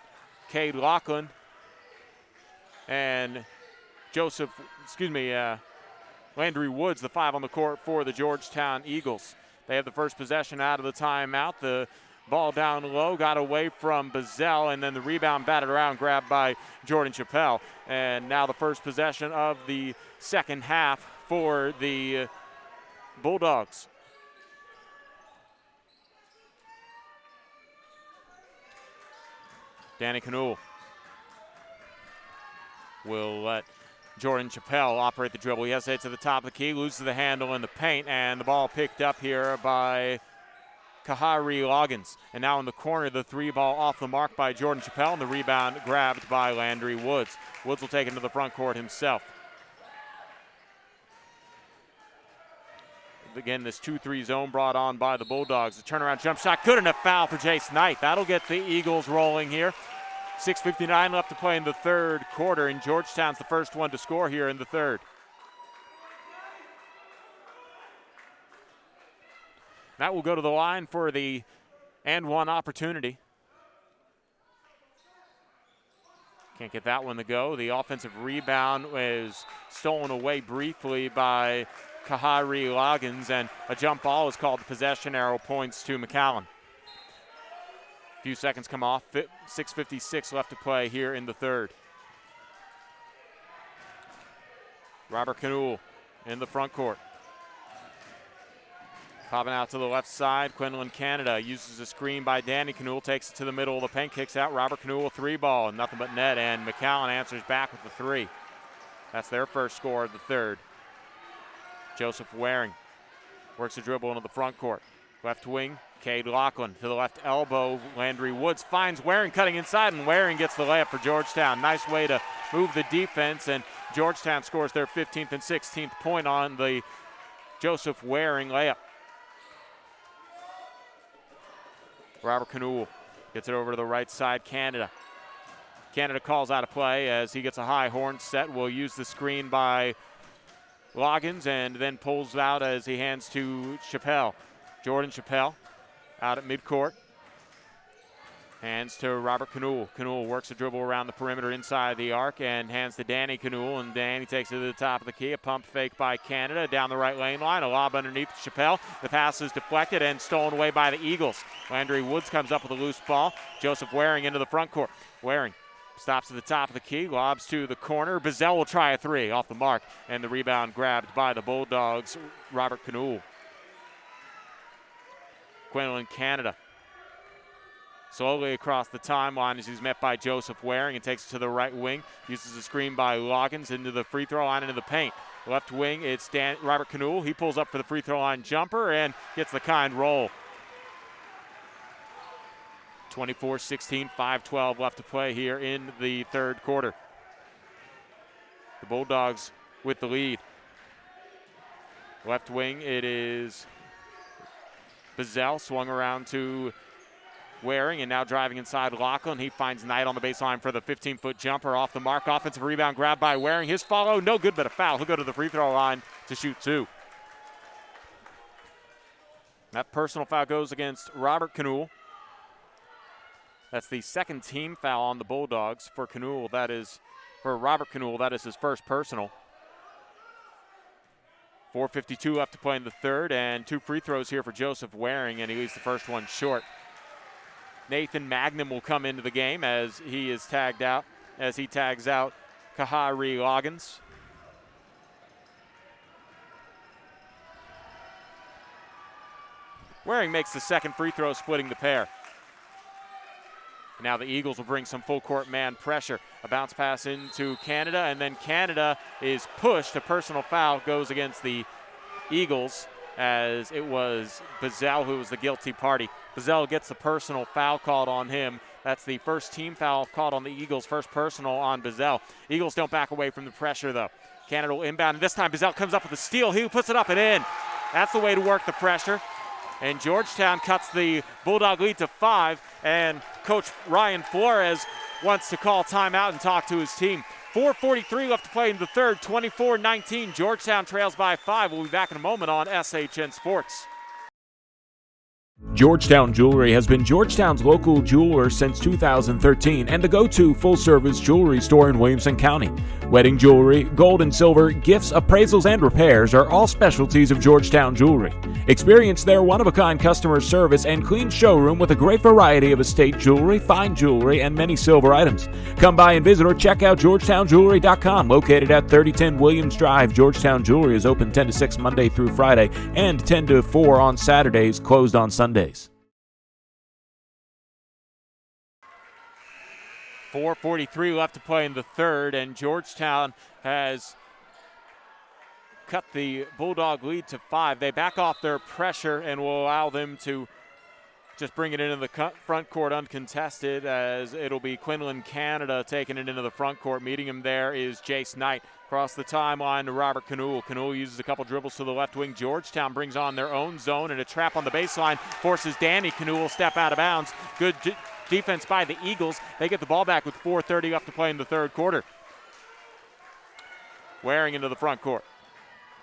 Cade Lachlan, and Landry Woods, the 5 on the court for the Georgetown Eagles. They have the first possession out of the timeout. The ball down low, got away from Bazell, and then the rebound batted around, grabbed by Jordan Chappelle. And now the first possession of the second half for the Bulldogs. Danny Canule will let Jordan Chappelle operate the dribble. He hesitates to the top of the key, loses the handle in the paint, and the ball picked up here by Kahari Loggins. And now in the corner, the 3 ball off the mark by Jordan Chappelle, and the rebound grabbed by Landry Woods. Woods will take it to the front court himself. Again, this 2-3 zone brought on by the Bulldogs. The turnaround jump shot, good enough foul for Jace Knight. That'll get the Eagles rolling here. 6:59 left to play in the third quarter, and Georgetown's the first one to score here in the third. That will go to the line for the and one opportunity. Can't get that one to go. The offensive rebound is stolen away briefly by Kahari Loggins, and a jump ball is called. The possession arrow points to McAllen. A few seconds come off. 6:56 left to play here in the third. Robert Canule in the front court. Popping out to the left side, Quinlan Canada uses a screen by Danny Canule, takes it to the middle of the paint, kicks out. Robert Canule, a 3 ball, nothing but net, and McAllen answers back with the 3. That's their first score of the third. Joseph Waring works a dribble into the front court. Left wing, Cade Lachlan to the left elbow. Landry Woods finds Waring cutting inside, and Waring gets the layup for Georgetown. Nice way to move the defense, and Georgetown scores their 15th and 16th point on the Joseph Waring layup. Robert Canule gets it over to the right side, Canada. Canada calls out a play as he gets a high horn set. Will use the screen by Loggins and then pulls out as he hands to Chappelle. Jordan Chappelle out at midcourt. Hands to Robert Canule. Canule works a dribble around the perimeter inside the arc and hands to Danny Canule, and Danny takes it to the top of the key. A pump fake by Canada down the right lane line. A lob underneath Chappelle. The pass is deflected and stolen away by the Eagles. Landry Woods comes up with a loose ball. Joseph Waring into the front court. Waring stops at the top of the key, lobs to the corner. Bazell will try a 3 off the mark, and the rebound grabbed by the Bulldogs, Robert Canule. Quinlan Canada slowly across the timeline as he's met by Joseph Waring and takes it to the right wing. Uses a screen by Loggins into the free throw line into the paint. Left wing, it's Robert Canule. He pulls up for the free throw line jumper and gets the kind roll. 24-16, 5:12 left to play here in the third quarter. The Bulldogs with the lead. Left wing, it is Bazell, swung around to Waring, and now driving inside Lachlan. He finds Knight on the baseline for the 15-foot jumper off the mark. Offensive rebound grab by Waring. His follow, no good, but a foul. He'll go to the free throw line to shoot 2. That personal foul goes against Robert Canule. That's the second team foul on the Bulldogs for Canule. That is for Robert Knoll. That is his first personal. 4:52 left to play in the third, and 2 free throws here for Joseph Waring, and he leaves the first one short. Nathan Magnum will come into the game as he is tagged out, as he tags out Kahari Loggins. Waring makes the second free throw, splitting the pair. Now the Eagles will bring some full court man pressure. A bounce pass into Canada, and then Canada is pushed. A personal foul goes against the Eagles, as it was Bazell who was the guilty party. Bazell gets the personal foul called on him. That's the first team foul called on the Eagles, first personal on Bazell. Eagles don't back away from the pressure, though. Canada will inbound, and this time Bazell comes up with a steal. He puts it up and in. That's the way to work the pressure. And Georgetown cuts the Bulldog lead to 5, and Coach Ryan Flores wants to call timeout and talk to his team. 4:43 left to play in the third, 24-19. Georgetown trails by 5. We'll be back in a moment on SHN Sports. Georgetown Jewelry has been Georgetown's local jeweler since 2013 and the go-to full-service jewelry store in Williamson County. Wedding jewelry, gold and silver, gifts, appraisals, and repairs are all specialties of Georgetown Jewelry. Experience their one-of-a-kind customer service and clean showroom with a great variety of estate jewelry, fine jewelry, and many silver items. Come by and visit or check out GeorgetownJewelry.com. Located at 3010 Williams Drive, Georgetown Jewelry is open 10 to 6 Monday through Friday and 10 to 4 on Saturdays, closed on Sundays. 4:43 left to play in the third, and Georgetown has cut the Bulldog lead to 5. They back off their pressure and will allow them to just bring it into the front court uncontested, as it'll be Quinlan Canada taking it into the front court. Meeting him there is Jace Knight. Across the timeline to Robert Knoll. Knoll uses a couple dribbles to the left wing. Georgetown brings on their own zone, and a trap on the baseline forces Danny Knoll step out of bounds. Good defense by the Eagles. They get the ball back with 4:30 left to play in the third quarter. Waring into the front court.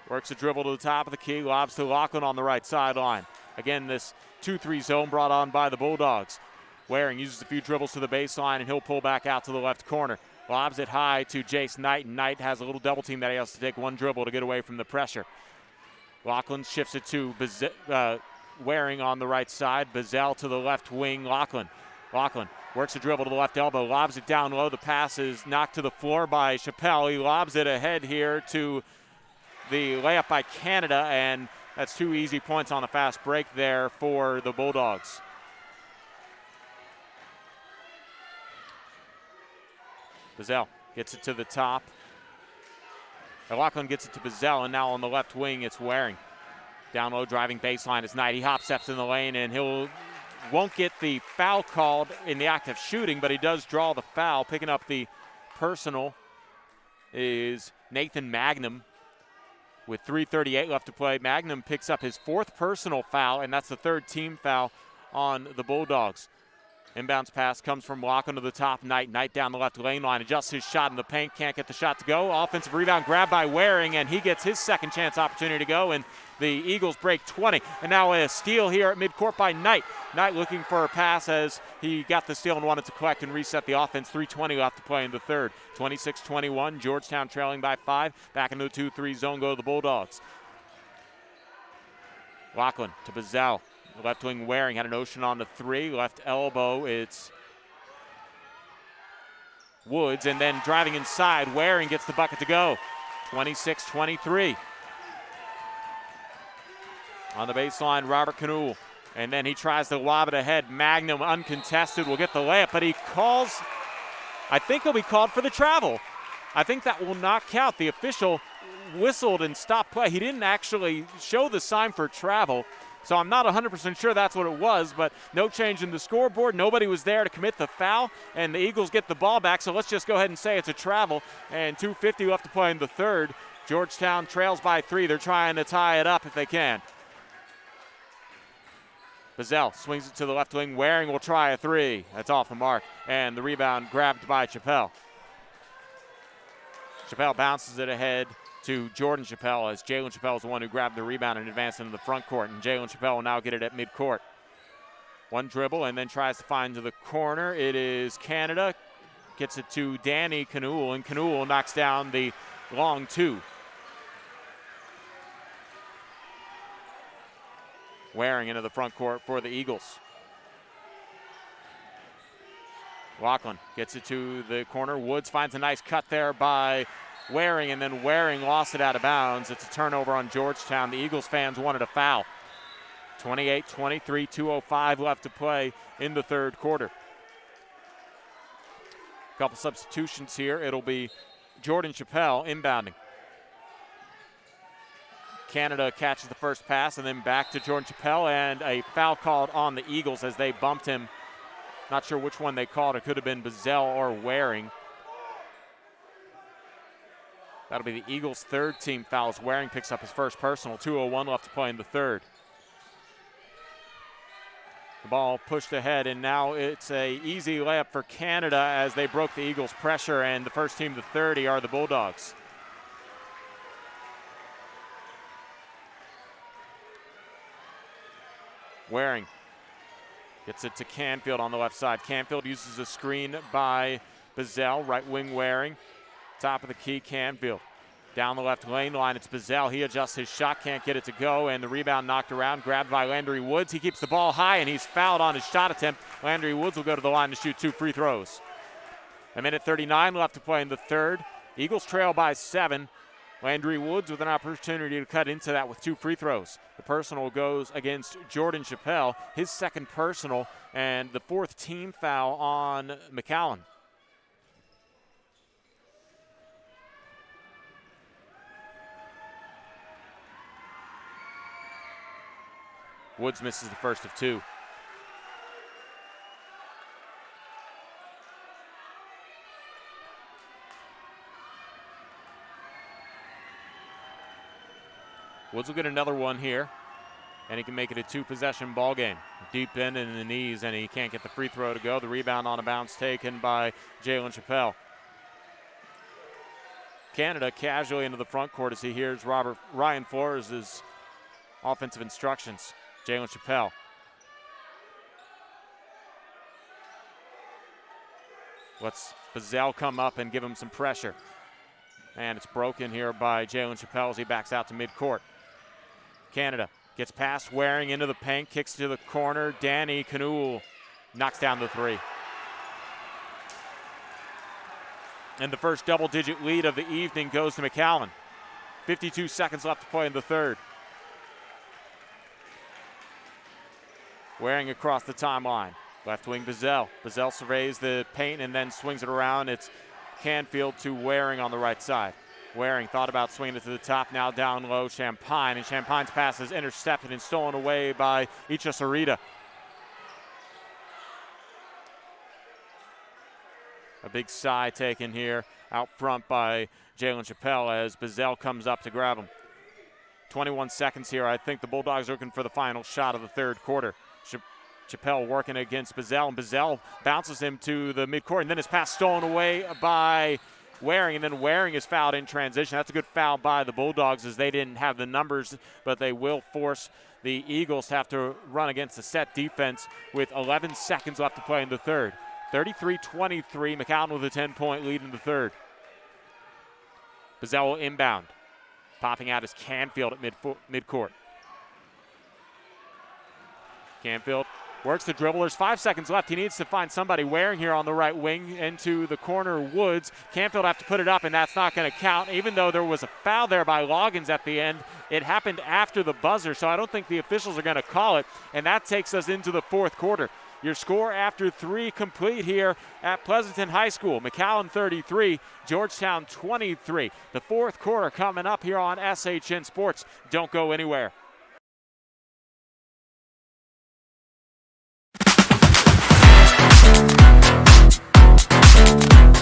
Works a dribble to the top of the key. Lobs to Lachlan on the right sideline. Again, this 2-3 zone brought on by the Bulldogs. Waring uses a few dribbles to the baseline, and he'll pull back out to the left corner. Lobs it high to Jace Knight, and Knight has a little double team that he has to take one dribble to get away from the pressure. Lachlan shifts it to Waring on the right side. Bazell to the left wing. Lachlan works a dribble to the left elbow, lobs it down low. The pass is knocked to the floor by Chappelle. He lobs it ahead here to the layup by Canada, and that's 2 easy points on a fast break there for the Bulldogs. Bazell gets it to the top. Lachlan gets it to Bazell, and now on the left wing it's Waring. Down low, driving baseline is Knight. He hop steps in the lane, and won't get the foul called in the act of shooting, but he does draw the foul. Picking up the personal is Nathan Magnum with 3:38 left to play. Magnum picks up his 4th personal foul, and that's the 3rd team foul on the Bulldogs. Inbounds pass comes from Lachlan to the top. Knight down the left lane line. Adjusts his shot in the paint. Can't get the shot to go. Offensive rebound grabbed by Waring, and he gets his second chance opportunity to go, and the Eagles break 20. And now a steal here at midcourt by Knight. Knight looking for a pass as he got the steal and wanted to collect and reset the offense. 3:20 left to play in the third. 26-21. Georgetown trailing by 5. Back into the 2-3 zone go the Bulldogs. Lachlan to Bazell. Left wing Waring had an ocean on the 3. Left elbow, it's Woods. And then driving inside, Waring gets the bucket to go. 26-23. On the baseline, Robert Knoll. And then he tries to lob it ahead. Magnum, uncontested, will get the layup, but he calls, I think he'll be called for the travel. I think that will not count. The official whistled and stopped play. He didn't actually show the sign for travel. So I'm not 100% sure that's what it was, but no change in the scoreboard. Nobody was there to commit the foul, and the Eagles get the ball back. So let's just go ahead and say it's a travel, and 2:50 left to play in the third. Georgetown trails by 3. They're trying to tie it up if they can. Bazell swings it to the left wing. Waring will try a 3. That's off the mark, and the rebound grabbed by Chappelle. Chappelle bounces it ahead to Jordan Chappelle, as Jalen Chappelle is the one who grabbed the rebound and advanced into the front court, and Jalen Chappelle will now get it at midcourt. One dribble and then tries to find to the corner. It is Canada. gets it to Danny Knuhl, and Knuhl knocks down the long two. Waring into the front court for the Eagles. Lachlan gets it to the corner. Woods finds a nice cut there by Waring, and then Waring lost it out of bounds. It's a turnover on Georgetown. The Eagles fans wanted a foul. 28-23, 2:05 left to play in the third quarter. A couple substitutions here. It'll be Jordan Chappelle inbounding. Canada catches the first pass, and then back to Jordan Chappelle, and a foul called on the Eagles as they bumped him. Not sure which one they called. It could have been Bazell or Waring. That'll be the Eagles' third team fouls. Waring picks up his first personal. 2:01 left to play in the third. The ball pushed ahead, and now it's a easy layup for Canada as they broke the Eagles' pressure, and the first team to 30 are the Bulldogs. Waring gets it to Canfield on the left side. Canfield uses a screen by Bazell, right wing Waring. Top of the key, Canfield. Down the left lane line, it's Bazell. He adjusts his shot, can't get it to go, and the rebound knocked around, grabbed by Landry Woods. He keeps the ball high, and he's fouled on his shot attempt. Landry Woods will go to the line to shoot 2 free throws. 1:39 left to play in the third. Eagles trail by 7. Landry Woods with an opportunity to cut into that with 2 free throws. The personal goes against Jordan Chappelle, his second personal, and the 4th team foul on McAllen. Woods misses the first of 2. Woods will get another one here, and he can make it a 2-possession ball game. Deep in the knees, and he can't get the free throw to go. The rebound on a bounce taken by Jalen Chappelle. Canada casually into the front court as he hears Ryan Flores' offensive instructions. Jalen Chappelle. Lets Bazell come up and give him some pressure. And it's broken here by Jalen Chappelle as he backs out to midcourt. Canada gets past Waring into the paint, kicks to the corner. Danny Knuhl knocks down the 3. And the first double-digit lead of the evening goes to McAllen. 52 seconds left to play in the third. Waring across the timeline. Left wing Bazell. Bazell surveys the paint and then swings it around. It's Canfield to Waring on the right side. Waring thought about swinging it to the top, now down low Champagne, and Champagne's pass is intercepted and stolen away by Icha Sarita. A big sigh taken here out front by Jalen Chappelle as Bazell comes up to grab him. 21 seconds here. I think the Bulldogs are looking for the final shot of the third quarter. Chappelle working against Bazell, and Bazell bounces him to the midcourt, and then his pass stolen away by Waring, and then Waring is fouled in transition. That's a good foul by the Bulldogs as they didn't have the numbers, but they will force the Eagles to have to run against the set defense with 11 seconds left to play in the third. 33-23, McAllen with a 10-point lead in the third. Bazell will inbound. Popping out is Canfield at midcourt. Canfield works the dribble. There's 5 seconds left. He needs to find somebody. Waring here on the right wing into the corner. Woods. Canfield have to put it up, and that's not going to count. Even though there was a foul there by Loggins at the end, it happened after the buzzer, so I don't think the officials are going to call it, and that takes us into the fourth quarter. Your score after 3 complete here at Pleasanton High School. McAllen 33, Georgetown 23. The fourth quarter coming up here on SHN Sports. Don't go anywhere.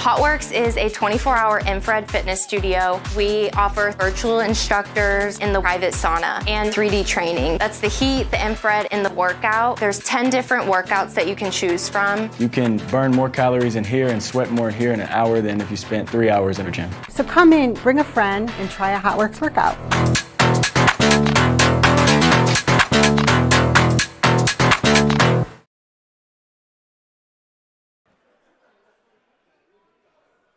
HotWorks is a 24-hour infrared fitness studio. We offer virtual instructors in the private sauna and 3D training. That's the heat, the infrared, and the workout. There's 10 different workouts that you can choose from. You can burn more calories in here and sweat more in here in an hour than if you spent 3 hours in a gym. So come in, bring a friend, and try a HotWorks workout.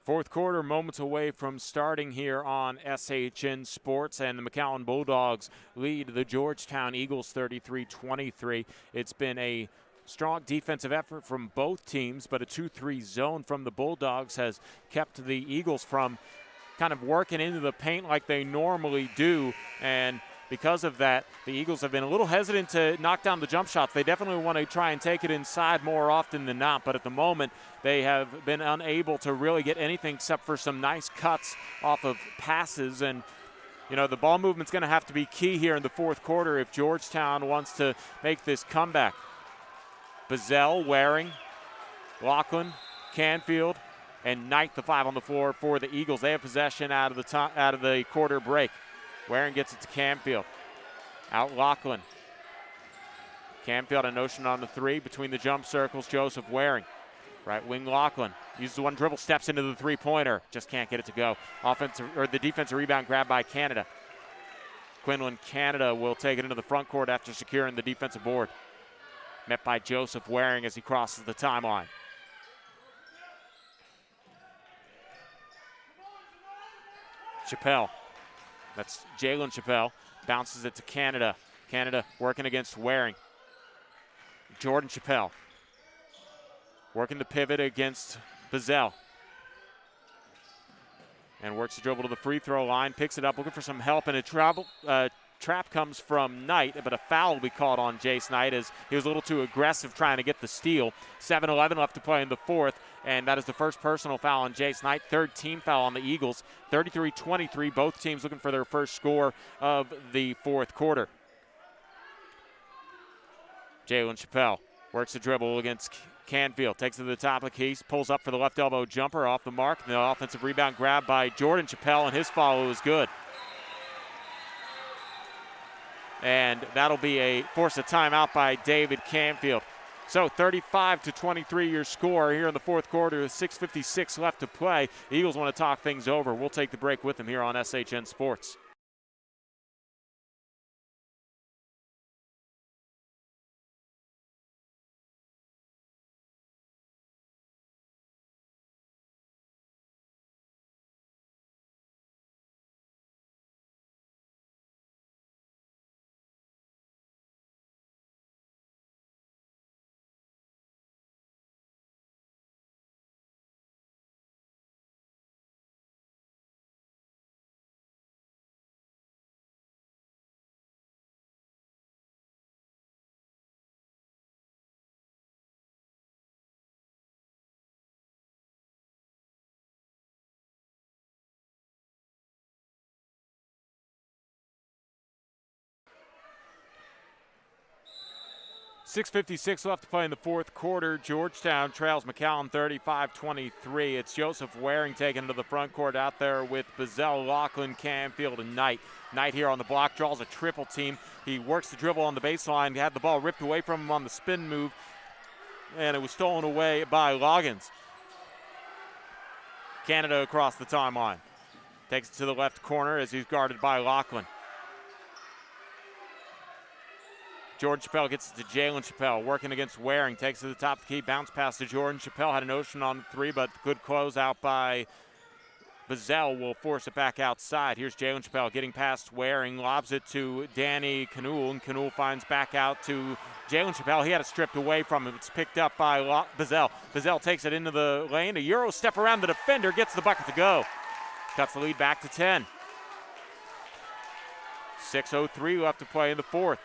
Fourth quarter, moments away from starting here on SHN Sports, and the McAllen Bulldogs lead the Georgetown Eagles 33-23. It's been a strong defensive effort from both teams, but a 2-3 zone from the Bulldogs has kept the Eagles from kind of working into the paint like they normally do, and because of that, the Eagles have been a little hesitant to knock down the jump shots. They definitely want to try and take it inside more often than not, but at the moment, they have been unable to really get anything except for some nice cuts off of passes. And, you know, the ball movement's going to have to be key here in the fourth quarter if Georgetown wants to make this comeback. Bazell, Waring, Lachlan, Canfield, and Knight, the 5 on the floor for the Eagles. They have possession out of the quarter break. Waring gets it to Canfield. Out Lachlan. Canfield a notion on the 3 between the jump circles. Joseph Waring. Right wing Lachlan uses one dribble, steps into the three-pointer. Just can't get it to go. The defensive rebound grabbed by Canada. Quinlan Canada will take it into the front court after securing the defensive board. Met by Joseph Waring as he crosses the timeline. Chappelle. That's Jalen Chappelle. Bounces it to Canada. Canada working against Waring. Jordan Chappelle. Working the pivot against Bazell. And works the dribble to the free throw line. Picks it up, looking for some help. And a trap comes from Knight, but a foul will be called on Jace Knight as he was a little too aggressive trying to get the steal. 7:11 left to play in the fourth, and that is the first personal foul on Jace Knight. Third team foul on the Eagles. 33-23, both teams looking for their first score of the fourth quarter. Jalen Chappelle works the dribble against Canfield, takes it to the top of the key, pulls up for the left elbow jumper off the mark. The offensive rebound grab by Jordan Chappelle, and his follow is good. And that'll be force a timeout by David Canfield. So 35-23 your score here in the fourth quarter with 6:56 left to play. The Eagles want to talk things over. We'll take the break with them here on SHN Sports. .656 left to play in the fourth quarter. Georgetown trails McAllen 35-23. It's Joseph Waring taken to the front court out there with Bazell, Lachlan, Canfield, and Knight. Knight here on the block draws a triple team. He works the dribble on the baseline, had the ball ripped away from him on the spin move, and it was stolen away by Loggins. Canada across the timeline. Takes it to the left corner as he's guarded by Lachlan. Jordan Chappelle gets it to Jalen Chappelle, working against Waring, takes it to the top of the key, bounce pass to Jordan Chappelle, had a notion on the 3, but good close out by Bazell will force it back outside. Here's Jalen Chappelle getting past Waring, lobs it to Danny Canule, and Canule finds back out to Jalen Chappelle. He had it stripped away from him. It's picked up by Bazell. Bazell takes it into the lane, a Euro step around the defender, gets the bucket to go. Cuts the lead back to 10. 6:03 left to play in the fourth.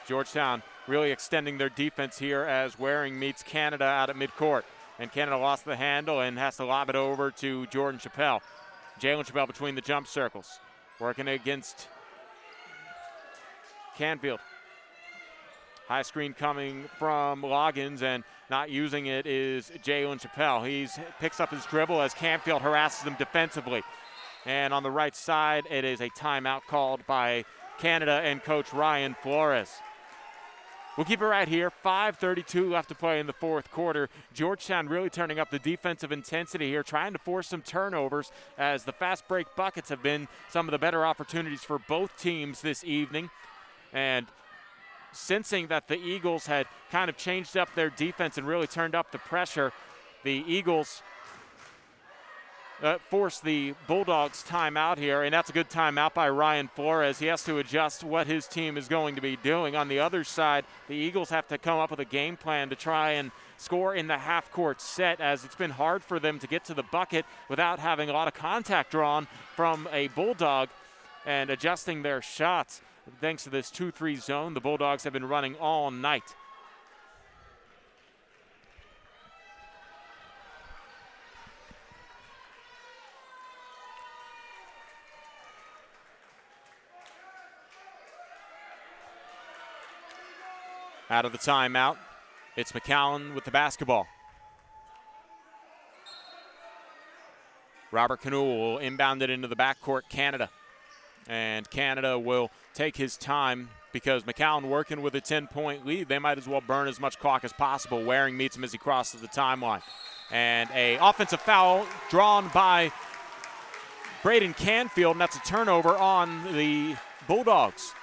Georgetown really extending their defense here as Waring meets Canada out at midcourt. And Canada lost the handle and has to lob it over to Jordan Chappelle. Jalen Chappelle between the jump circles. Working against Canfield. High screen coming from Loggins, and not using it is Jalen Chappelle. He picks up his dribble as Canfield harasses him defensively. And on the right side, it is a timeout called by Canada and Coach Ryan Flores. We'll keep it right here. 5:32 left to play in the fourth quarter. Georgetown really turning up the defensive intensity here, trying to force some turnovers as the fast break buckets have been some of the better opportunities for both teams this evening. And sensing that the Eagles had kind of changed up their defense and really turned up the pressure, the Eagles forced the Bulldogs timeout here, and that's a good timeout by Ryan Flores. He has to adjust what his team is going to be doing. On the other side, the Eagles have to come up with a game plan to try and score in the half-court set, as it's been hard for them to get to the bucket without having a lot of contact drawn from a Bulldog and adjusting their shots. Thanks to this 2-3 zone, the Bulldogs have been running all night. Out of the timeout, it's McAllen with the basketball. Robert Canoe will inbound it into the backcourt, Canada. And Canada will take his time because McAllen working with a 10-point lead. They might as well burn as much clock as possible. Waring meets him as he crosses the timeline. And a offensive foul drawn by Braden Canfield, and that's a turnover on the Bulldogs.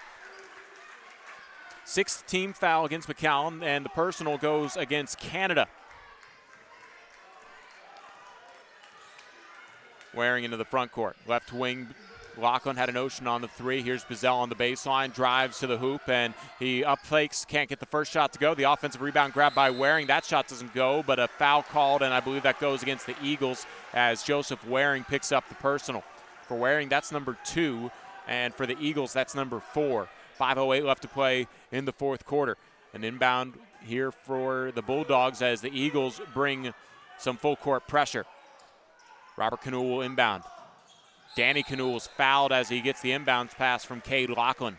Sixth team foul against McAllen, and the personal goes against Canada. Waring into the front court. Left wing, Lachlan had an ocean on the three. Here's Bazell on the baseline, drives to the hoop, and he up-fakes, can't get the first shot to go. The offensive rebound grabbed by Waring. That shot doesn't go, but a foul called, and I believe that goes against the Eagles as Joseph Waring picks up the personal. For Waring, that's number 2, and for the Eagles, that's number 4. 5:08 left to play in the fourth quarter. An inbound here for the Bulldogs as the Eagles bring some full court pressure. Robert Canoe will inbound. Danny Canoe is fouled as he gets the inbounds pass from Cade Lachlan.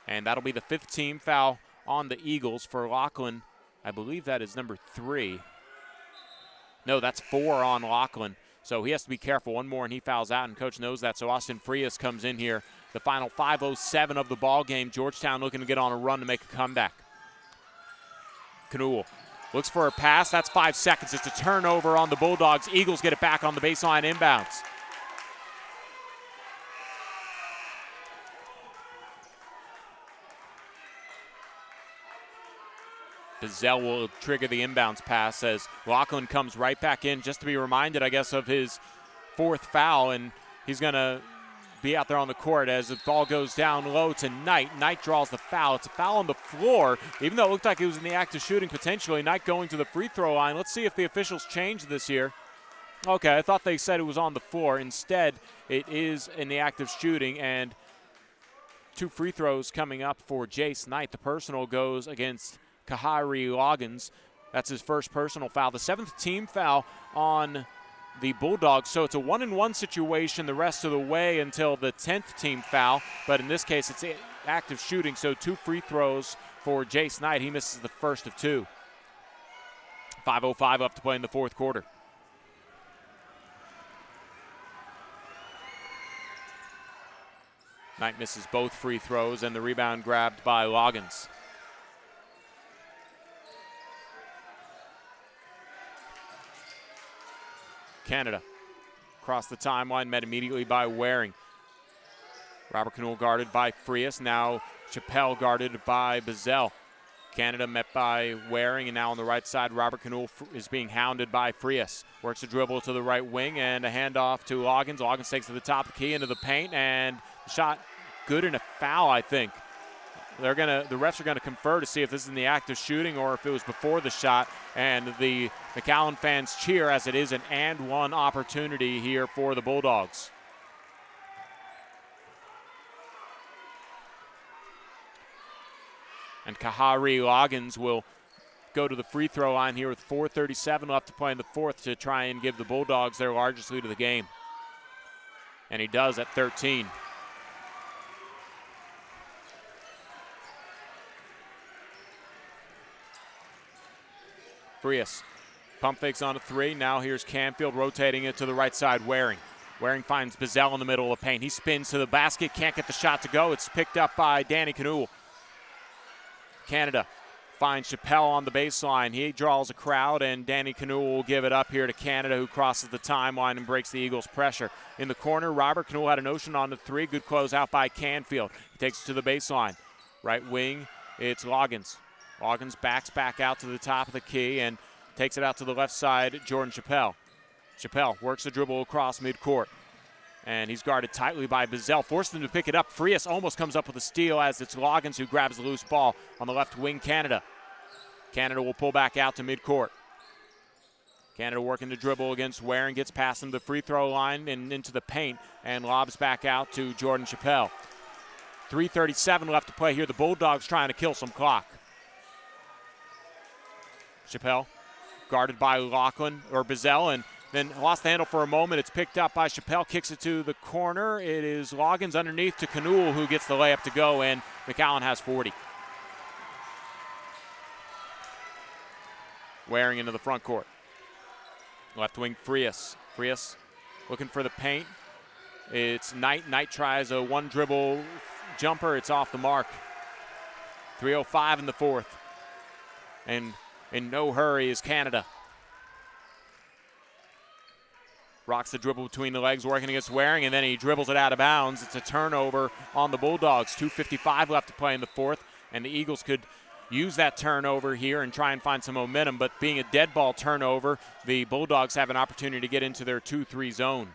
And that'll be the 5th team foul on the Eagles. For Lachlan, I believe that is number 3. No, that's 4 on Lachlan. So he has to be careful. One more and he fouls out, and coach knows that. So Austin Frias comes in here. The final 5:07 of the ball game. Georgetown looking to get on a run to make a comeback. Canoe looks for a pass. That's 5 seconds. It's a turnover on the Bulldogs. Eagles get it back on the baseline inbounds. Bazell will trigger the inbounds pass as Lachlan comes right back in, just to be reminded, I guess, of his 4th foul, and he's going to be out there on the court as the ball goes down low to Knight. Knight draws the foul. It's a foul on the floor, even though it looked like he was in the act of shooting potentially. Knight going to the free throw line. Let's see if the officials changed this here. Okay, I thought they said it was on the floor. Instead, it is in the act of shooting, and 2 free throws coming up for Jace Knight. The personal goes against Kahari Loggins. That's his first personal foul. The 7th team foul on the Bulldogs. So it's a 1-and-1 situation the rest of the way until the 10th team foul. But in this case, it's active shooting. So 2 free throws for Jace Knight. He misses the first of 2. 5:05 left to play in the fourth quarter. Knight misses both free throws, and the rebound grabbed by Loggins. Canada across the timeline, met immediately by Waring. Robert Canoe guarded by Frias. Now Chappelle guarded by Bazell. Canada met by Waring, and now on the right side, Robert Canoe is being hounded by Frias. Works a dribble to the right wing and a handoff to Loggins. Loggins takes to the top of the key into the paint, and the shot good and a foul, I think. The refs are gonna confer to see if this is in the act of shooting or if it was before the shot, and the McAllen fans cheer as it is an and-one opportunity here for the Bulldogs. And Kahari Loggins will go to the free throw line here with 4:37 left to play in the fourth to try and give the Bulldogs their largest lead of the game. And he does at 13. Frias pump fakes on a 3. Now here's Canfield rotating it to the right side. Waring finds Bazell in the middle of the paint. He spins to the basket, can't get the shot to go. It's picked up by Danny Canoe. Canada finds Chappelle on the baseline. He draws a crowd, and Danny Canoe will give it up here to Canada, who crosses the timeline and breaks the Eagles' pressure. In the corner, Robert Canoe had an ocean on the 3. Good close out by Canfield. He takes it to the baseline. Right wing it's Loggins. Loggins backs back out to the top of the key and takes it out to the left side, Jordan Chappelle. Chappelle works the dribble across midcourt. And he's guarded tightly by Bazell. Forced him to pick it up. Frias almost comes up with a steal as it's Loggins who grabs the loose ball on the left wing, Canada. Canada will pull back out to midcourt. Canada working the dribble against Waring, gets past him to the free throw line and into the paint and lobs back out to Jordan Chappelle. 3:37 left to play here. The Bulldogs trying to kill some clock. Chappelle guarded by Bazell, and then lost the handle for a moment. It's picked up by Chappelle, kicks it to the corner. It is Loggins underneath to Canule, who gets the layup to go, and McAllen has 40. Waring into the front court. Left wing, Frias. Frias looking for the paint. It's Knight. Knight tries a one dribble jumper. It's off the mark. 3:05 in the fourth. And in no hurry is Canada. Rocks the dribble between the legs, working against Waring, and then he dribbles it out of bounds. It's a turnover on the Bulldogs. 2:55 left to play in the fourth, and the Eagles could use that turnover here and try and find some momentum, but being a dead ball turnover, the Bulldogs have an opportunity to get into their 2-3 zone.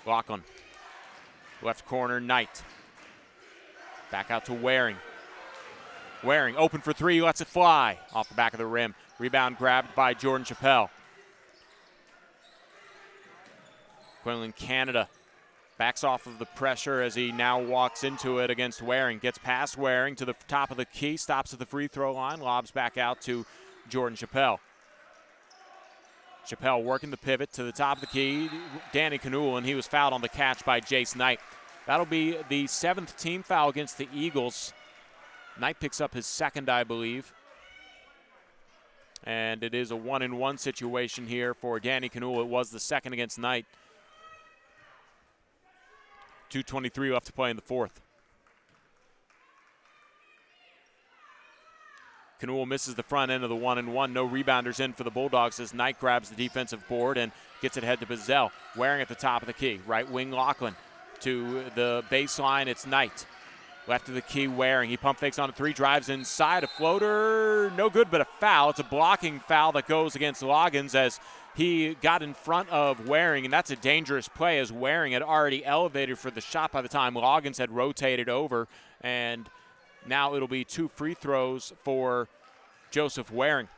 Lachlan. Left corner, Knight. Back out to Waring. Waring open for three, lets it fly off the back of the rim. Rebound grabbed by Jordan Chappelle. Quinlan Canada backs off of the pressure as he now walks into it against Waring. Gets past Waring to the top of the key, stops at the free throw line, lobs back out to Jordan Chappelle. Chappelle working the pivot to the top of the key. Danny Canule, and he was fouled on the catch by Jace Knight. That'll be the 7th team foul against the Eagles. Knight picks up his second, I believe. And it is a 1-and-1 situation here for Danny Canule. It was the second against Knight. 2:23 left to play in the fourth. Canule misses the front end of the 1-and-1. No rebounders in for the Bulldogs as Knight grabs the defensive board and gets it ahead to Bazell. Waring at the top of the key. Right wing Lachlan to the baseline. It's Knight. Left of the key, Waring. He pump fakes on a three, drives inside. A floater, no good, but a foul. It's a blocking foul that goes against Loggins as he got in front of Waring, and that's a dangerous play as Waring had already elevated for the shot by the time Loggins had rotated over. And now it'll be 2 free throws for Joseph Waring.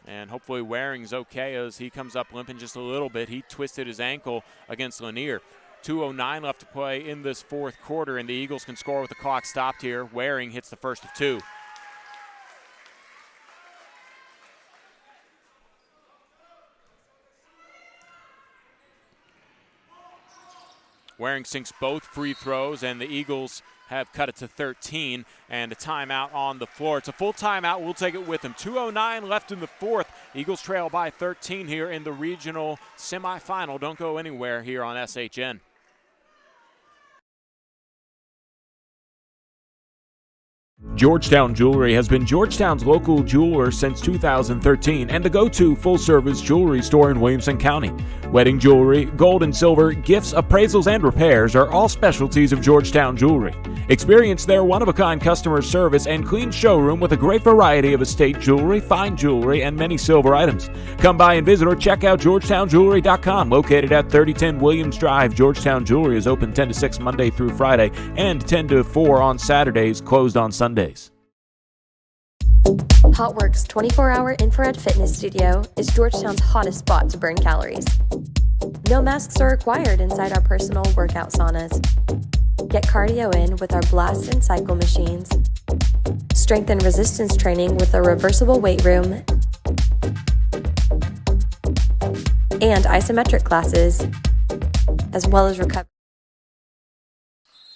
And hopefully Waring's okay as he comes up limping just a little bit. He twisted his ankle against Lanier. 2:09 left to play in this fourth quarter, and the Eagles can score with the clock stopped here. Waring hits the first of 2. Waring sinks both free throws, and the Eagles have cut it to 13, and a timeout on the floor. It's a full timeout. We'll take it with them. 2:09 left in the fourth. Eagles trail by 13 here in the regional semifinal. Don't go anywhere here on SHN. Georgetown Jewelry has been Georgetown's local jeweler since 2013 and the go-to full-service jewelry store in Williamson County. Wedding jewelry, gold and silver, gifts, appraisals, and repairs are all specialties of Georgetown Jewelry. Experience their one-of-a-kind customer service and clean showroom with a great variety of estate jewelry, fine jewelry, and many silver items. Come by and visit or check out GeorgetownJewelry.com. Located at 3010 Williams Drive, Georgetown Jewelry is open 10 to 6 Monday through Friday and 10 to 4 on Saturdays, closed on Sundays. HotWorks 24-hour infrared fitness studio is Georgetown's hottest spot to burn calories. No masks are required inside our personal workout saunas. Get cardio in with our blast and cycle machines. Strength and resistance training with a reversible weight room. And isometric classes, as well as recovery.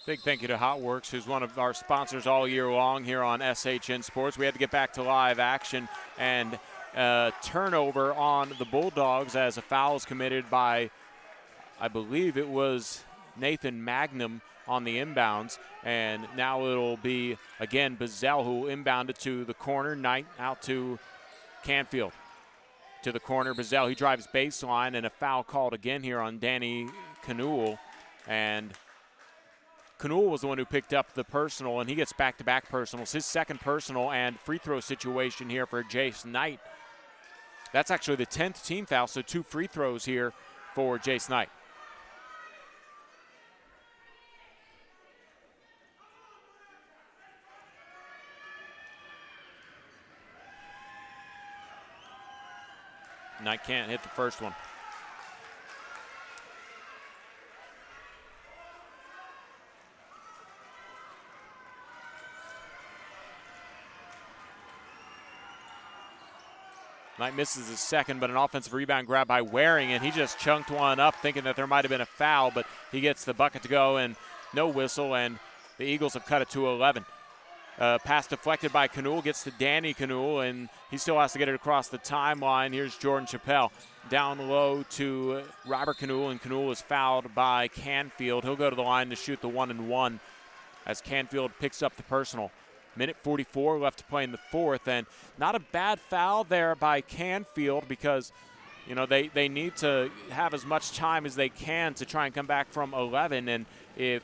Big thank you to HotWorks, who's one of our sponsors all year long here on SHN Sports. We had to get back to live action, and turnover on the Bulldogs as a foul is committed by, I believe it was Nathan Magnum on the inbounds. And now it'll be, again, Bazell who will inbound it to the corner. Knight out to Canfield. to the corner. Bazell, he drives baseline, and a foul called again here on Danny Canuel. And Canuel was the one who picked up the personal, and he gets back-to-back personals. His second personal and free throw situation here for Jace Knight. That's actually the 10th team foul, so 2 free throws here for Jace Knight. Knight can't hit the first one. Knight misses his second, but an offensive rebound grab by Waring, and he just chunked one up thinking that there might have been a foul, but he gets the bucket to go and no whistle, and the Eagles have cut it to 11. Pass deflected by Canuel, gets to Danny Canuel, and he still has to get it across the timeline. Here's Jordan Chappelle down low to Robert Canuel, and Canuel is fouled by Canfield. He'll go to the line to shoot the 1-and-1 as Canfield picks up the personal. Minute 44 left to play in the fourth, and not a bad foul there by Canfield because, you know, they need to have as much time as they can to try and come back from 11, and if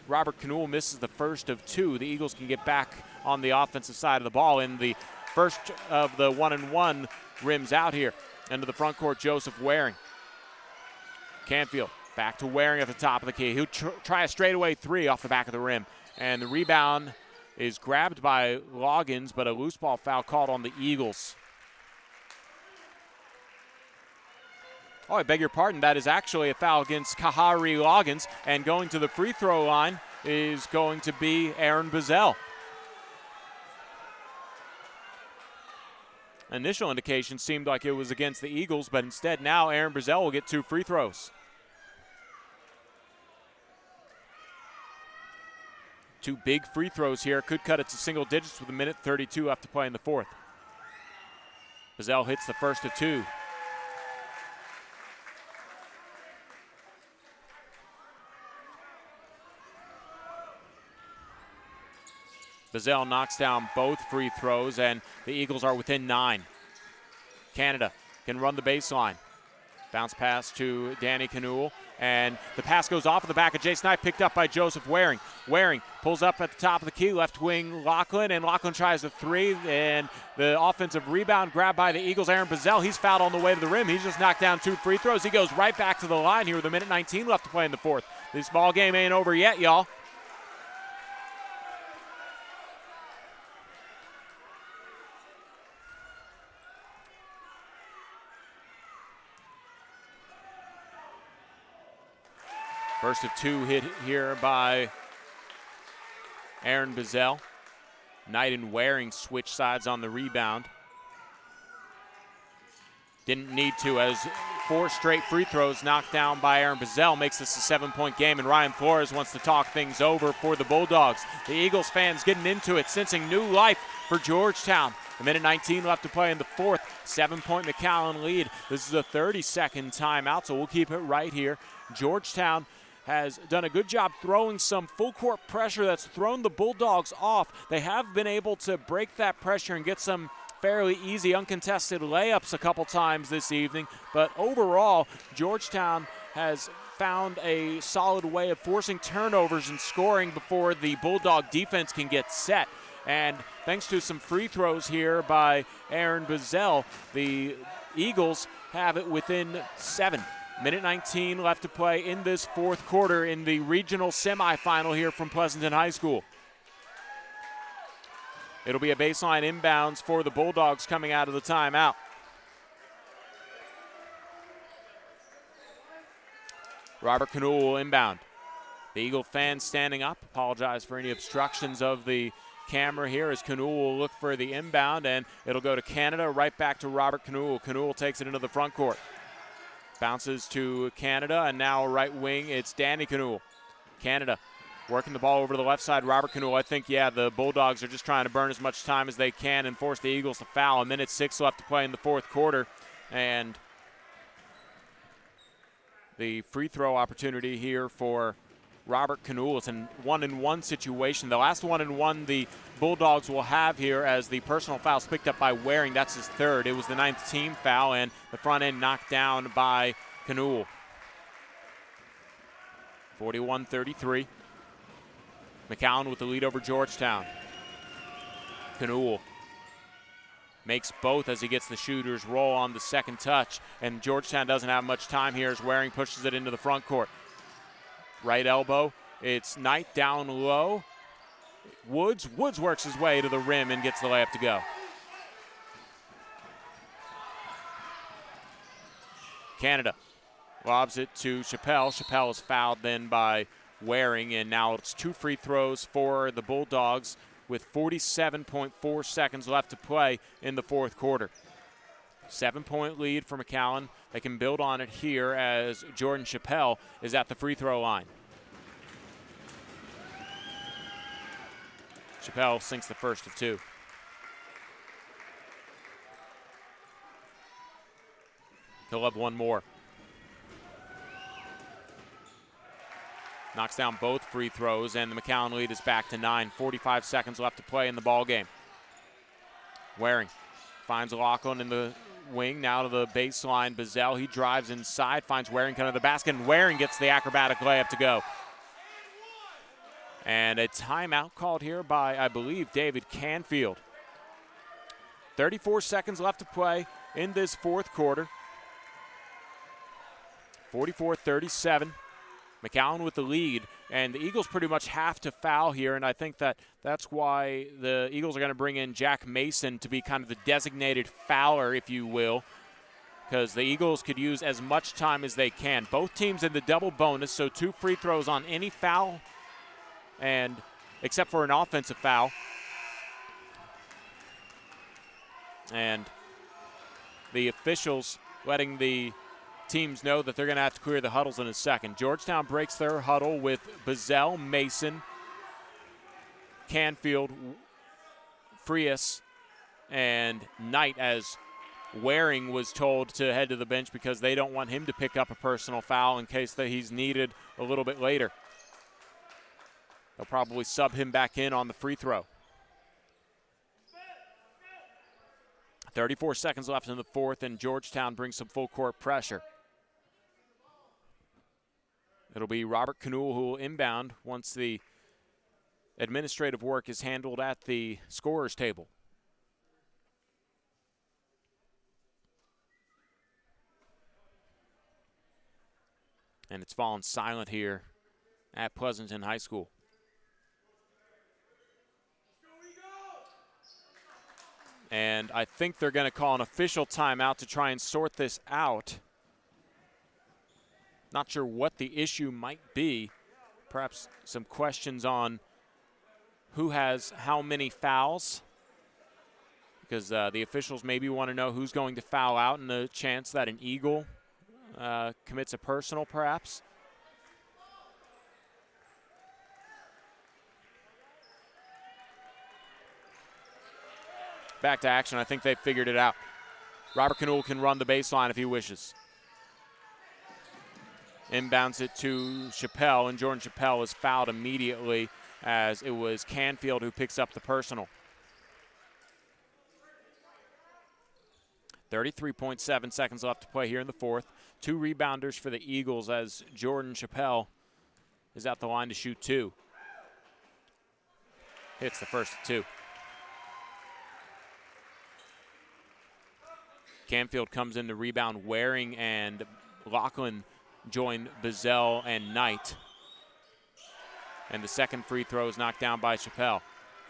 Robert Canuel misses the first of 2, the Eagles can get back on the offensive side of the ball, and the first of the 1-and-1 rims out here. Into the front court, Joseph Waring. Canfield back to Waring at the top of the key. He'll try a straightaway 3 off the back of the rim, and the rebound is grabbed by Loggins, but a loose ball foul called on the Eagles. Oh, I beg your pardon. That is actually a foul against Kahari Loggins, and going to the free throw line is going to be Aaron Bazell. Initial indication seemed like it was against the Eagles, but instead now Aaron Bazell will get 2 free throws. 2 big free throws here. Could cut it to single digits with 1:32 left to play in the fourth. Bazell hits the first of 2. Bazell knocks down both free throws, and the Eagles are within 9. Canada can run the baseline. Bounce pass to Danny Canuel, and the pass goes off of the back of Jace Knight, picked up by Joseph Waring. Waring pulls up at the top of the key, left wing Lachlan, and Lachlan tries a 3, and the offensive rebound grabbed by the Eagles. Aaron Bazell, he's fouled on the way to the rim. He's just knocked down 2 free throws. He goes right back to the line here with 1:19 left to play in the fourth. This ball game ain't over yet, y'all. First of 2 hit here by Aaron Bazell. Knight and Waring switch sides on the rebound. Didn't need to, as 4 straight free throws knocked down by Aaron Bazell makes this a 7-point game, and Ryan Flores wants to talk things over for the Bulldogs. The Eagles fans getting into it, sensing new life for Georgetown. 1:19 left to play in the fourth. 7-point McAllen lead. This is a 30-second timeout, so we'll keep it right here. Georgetown has done a good job throwing some full-court pressure that's thrown the Bulldogs off. They have been able to break that pressure and get some fairly easy, uncontested layups a couple times this evening. But overall, Georgetown has found a solid way of forcing turnovers and scoring before the Bulldog defense can get set. And thanks to some free throws here by Aaron Bazell, the Eagles have it within 7. 1:19 left to play in this fourth quarter in the regional semifinal here from Pleasanton High School. It'll be a baseline inbounds for the Bulldogs coming out of the timeout. Robert Canuel will inbound. The Eagle fans standing up. Apologize for any obstructions of the camera here as Canuel will look for the inbound, and it'll go to Canada, right back to Robert Canuel. Canuel takes it into the front court. Bounces to Canada, and now right wing, it's Danny Canuel. Canada working the ball over to the left side. Robert Canuel, I think, the Bulldogs are just trying to burn as much time as they can and force the Eagles to foul. 1:06 left to play in the fourth quarter, and the free throw opportunity here for Robert Canul. It's a 1-and-1 situation. The last 1-and-1 the Bulldogs will have here as the personal foul's picked up by Waring. That's his third. It was the 9th team foul, and the front end knocked down by Canul. 41-33. McAllen with the lead over Georgetown. Canul makes both as he gets the shooter's roll on the second touch, and Georgetown doesn't have much time here as Waring pushes it into the front court. Right elbow, it's Knight down low. Woods works his way to the rim and gets the layup to go. Canada lobs it to Chappelle. Chappelle is fouled then by Waring, and now it's 2 free throws for the Bulldogs with 47.4 seconds left to play in the fourth quarter. 7-point lead for McAllen. They can build on it here as Jordan Chappelle is at the free throw line. Chappelle sinks the first of 2. He'll have one more. Knocks down both free throws, and the McAllen lead is back to 9. 45 seconds left to play in the ball game. Waring finds Lachlan in the wing, now to the baseline. Bazell, he drives inside, finds Waring coming to the basket, and Waring gets the acrobatic layup to go. And a timeout called here by, I believe, David Canfield. 34 seconds left to play in this fourth quarter. 44-37. McAllen with the lead, and the Eagles pretty much have to foul here, and I think that's why the Eagles are going to bring in Jack Mason to be kind of the designated fouler, if you will, because the Eagles could use as much time as they can. Both teams in the double bonus, so 2 free throws on any foul, and except for an offensive foul. And the officials letting the teams know that they're going to have to clear the huddles in a second. Georgetown breaks their huddle with Bazell, Mason, Canfield, Frias, and Knight, as Waring was told to head to the bench because they don't want him to pick up a personal foul in case that he's needed a little bit later. They'll probably sub him back in on the free throw. 34 seconds left in the fourth, and Georgetown brings some full court pressure. It'll be Robert Canul who will inbound once the administrative work is handled at the scorer's table. And it's fallen silent here at Pleasanton High School. And I think they're going to call an official timeout to try and sort this out. Not sure what the issue might be. Perhaps some questions on who has how many fouls, because the officials maybe want to know who's going to foul out and the chance that an Eagle commits a personal, perhaps. Back to action. I think they've figured it out. Robert Canul can run the baseline if he wishes. Inbounds it to Chappelle, and Jordan Chappelle is fouled immediately as it was Canfield who picks up the personal. 33.7 seconds left to play here in the fourth. 2 rebounders for the Eagles as Jordan Chappelle is at the line to shoot 2. Hits the first of 2. Canfield comes in to rebound. Waring and Lachlan join Bazell and Knight. And the second free throw is knocked down by Chappelle.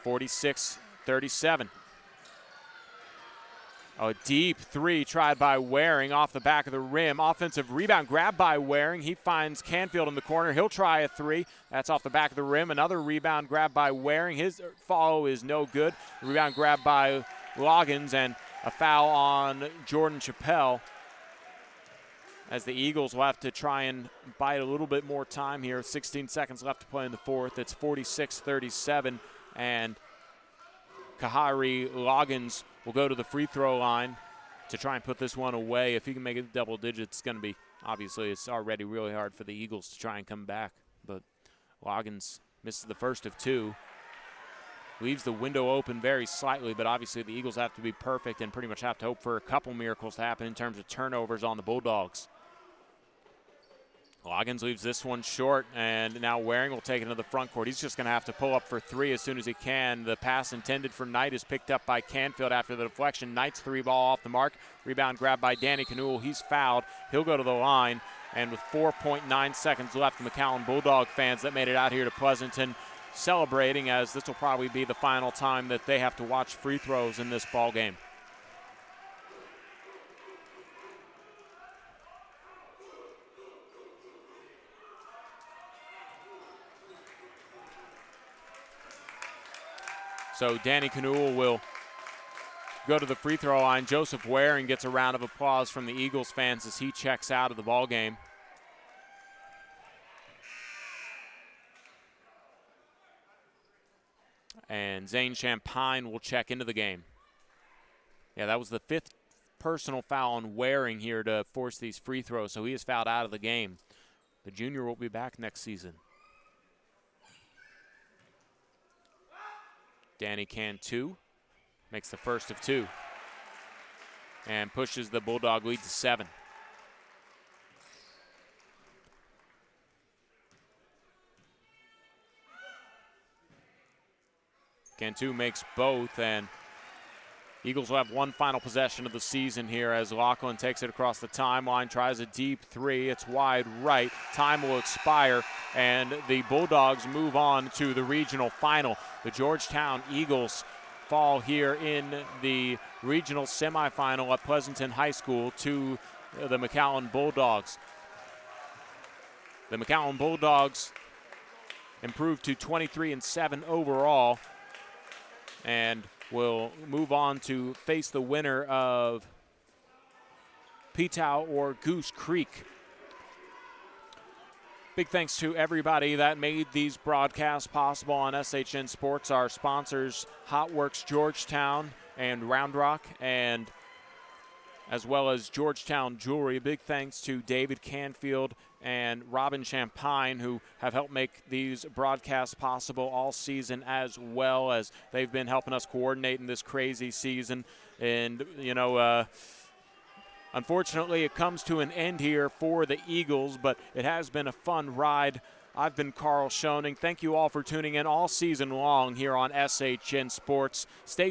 46-37. A deep 3 tried by Waring off the back of the rim. Offensive rebound grabbed by Waring. He finds Canfield in the corner. He'll try a 3. That's off the back of the rim. Another rebound grabbed by Waring. His follow is no good. Rebound grabbed by Loggins, and a foul on Jordan Chappelle, as the Eagles will have to try and buy a little bit more time here. 16 seconds left to play in the fourth. It's 46-37, and Kahari Loggins will go to the free throw line to try and put this one away. If he can make it double digits, it's going to be, obviously, it's already really hard for the Eagles to try and come back. But Loggins misses the first of two. Leaves the window open very slightly, but obviously the Eagles have to be perfect and pretty much have to hope for a couple miracles to happen in terms of turnovers on the Bulldogs. Loggins leaves this one short, and now Waring will take it into the front court. He's just going to have to pull up for three as soon as he can. The pass intended for Knight is picked up by Canfield after the deflection. Knight's three ball off the mark. Rebound grabbed by Danny Canule. He's fouled. He'll go to the line, and with 4.9 seconds left, the McAllen Bulldog fans that made it out here to Pleasanton celebrating, as this will probably be the final time that they have to watch free throws in this ball game. So Danny Canule will go to the free throw line. Joseph Waring gets a round of applause from the Eagles fans as he checks out of the ball game. And Zane Champagne will check into the game. Yeah, that was the fifth personal foul on Waring here to force these free throws, so he is fouled out of the game. The junior will be back next season. Danny Cantu makes the first of two and pushes the Bulldog lead to 7. Cantu makes both, and Eagles will have one final possession of the season here as Lachlan takes it across the timeline, tries a deep three. It's wide right. Time will expire, and the Bulldogs move on to the regional final. The Georgetown Eagles fall here in the regional semifinal at Pleasanton High School to the McAllen Bulldogs. The McAllen Bulldogs improved to 23-7 overall, and will move on to face the winner of Petow or Goose Creek. Big thanks to everybody that made these broadcasts possible on SHN Sports. Our sponsors, Hotworks Georgetown and Round Rock, and as well as Georgetown Jewelry. Big thanks to David Canfield and Robin Champagne, who have helped make these broadcasts possible all season, as well as they've been helping us coordinate in this crazy season. And, you know, unfortunately, it comes to an end here for the Eagles, but it has been a fun ride. I've been Carl Schoening. Thank you all for tuning in all season long here on SHN Sports. Stay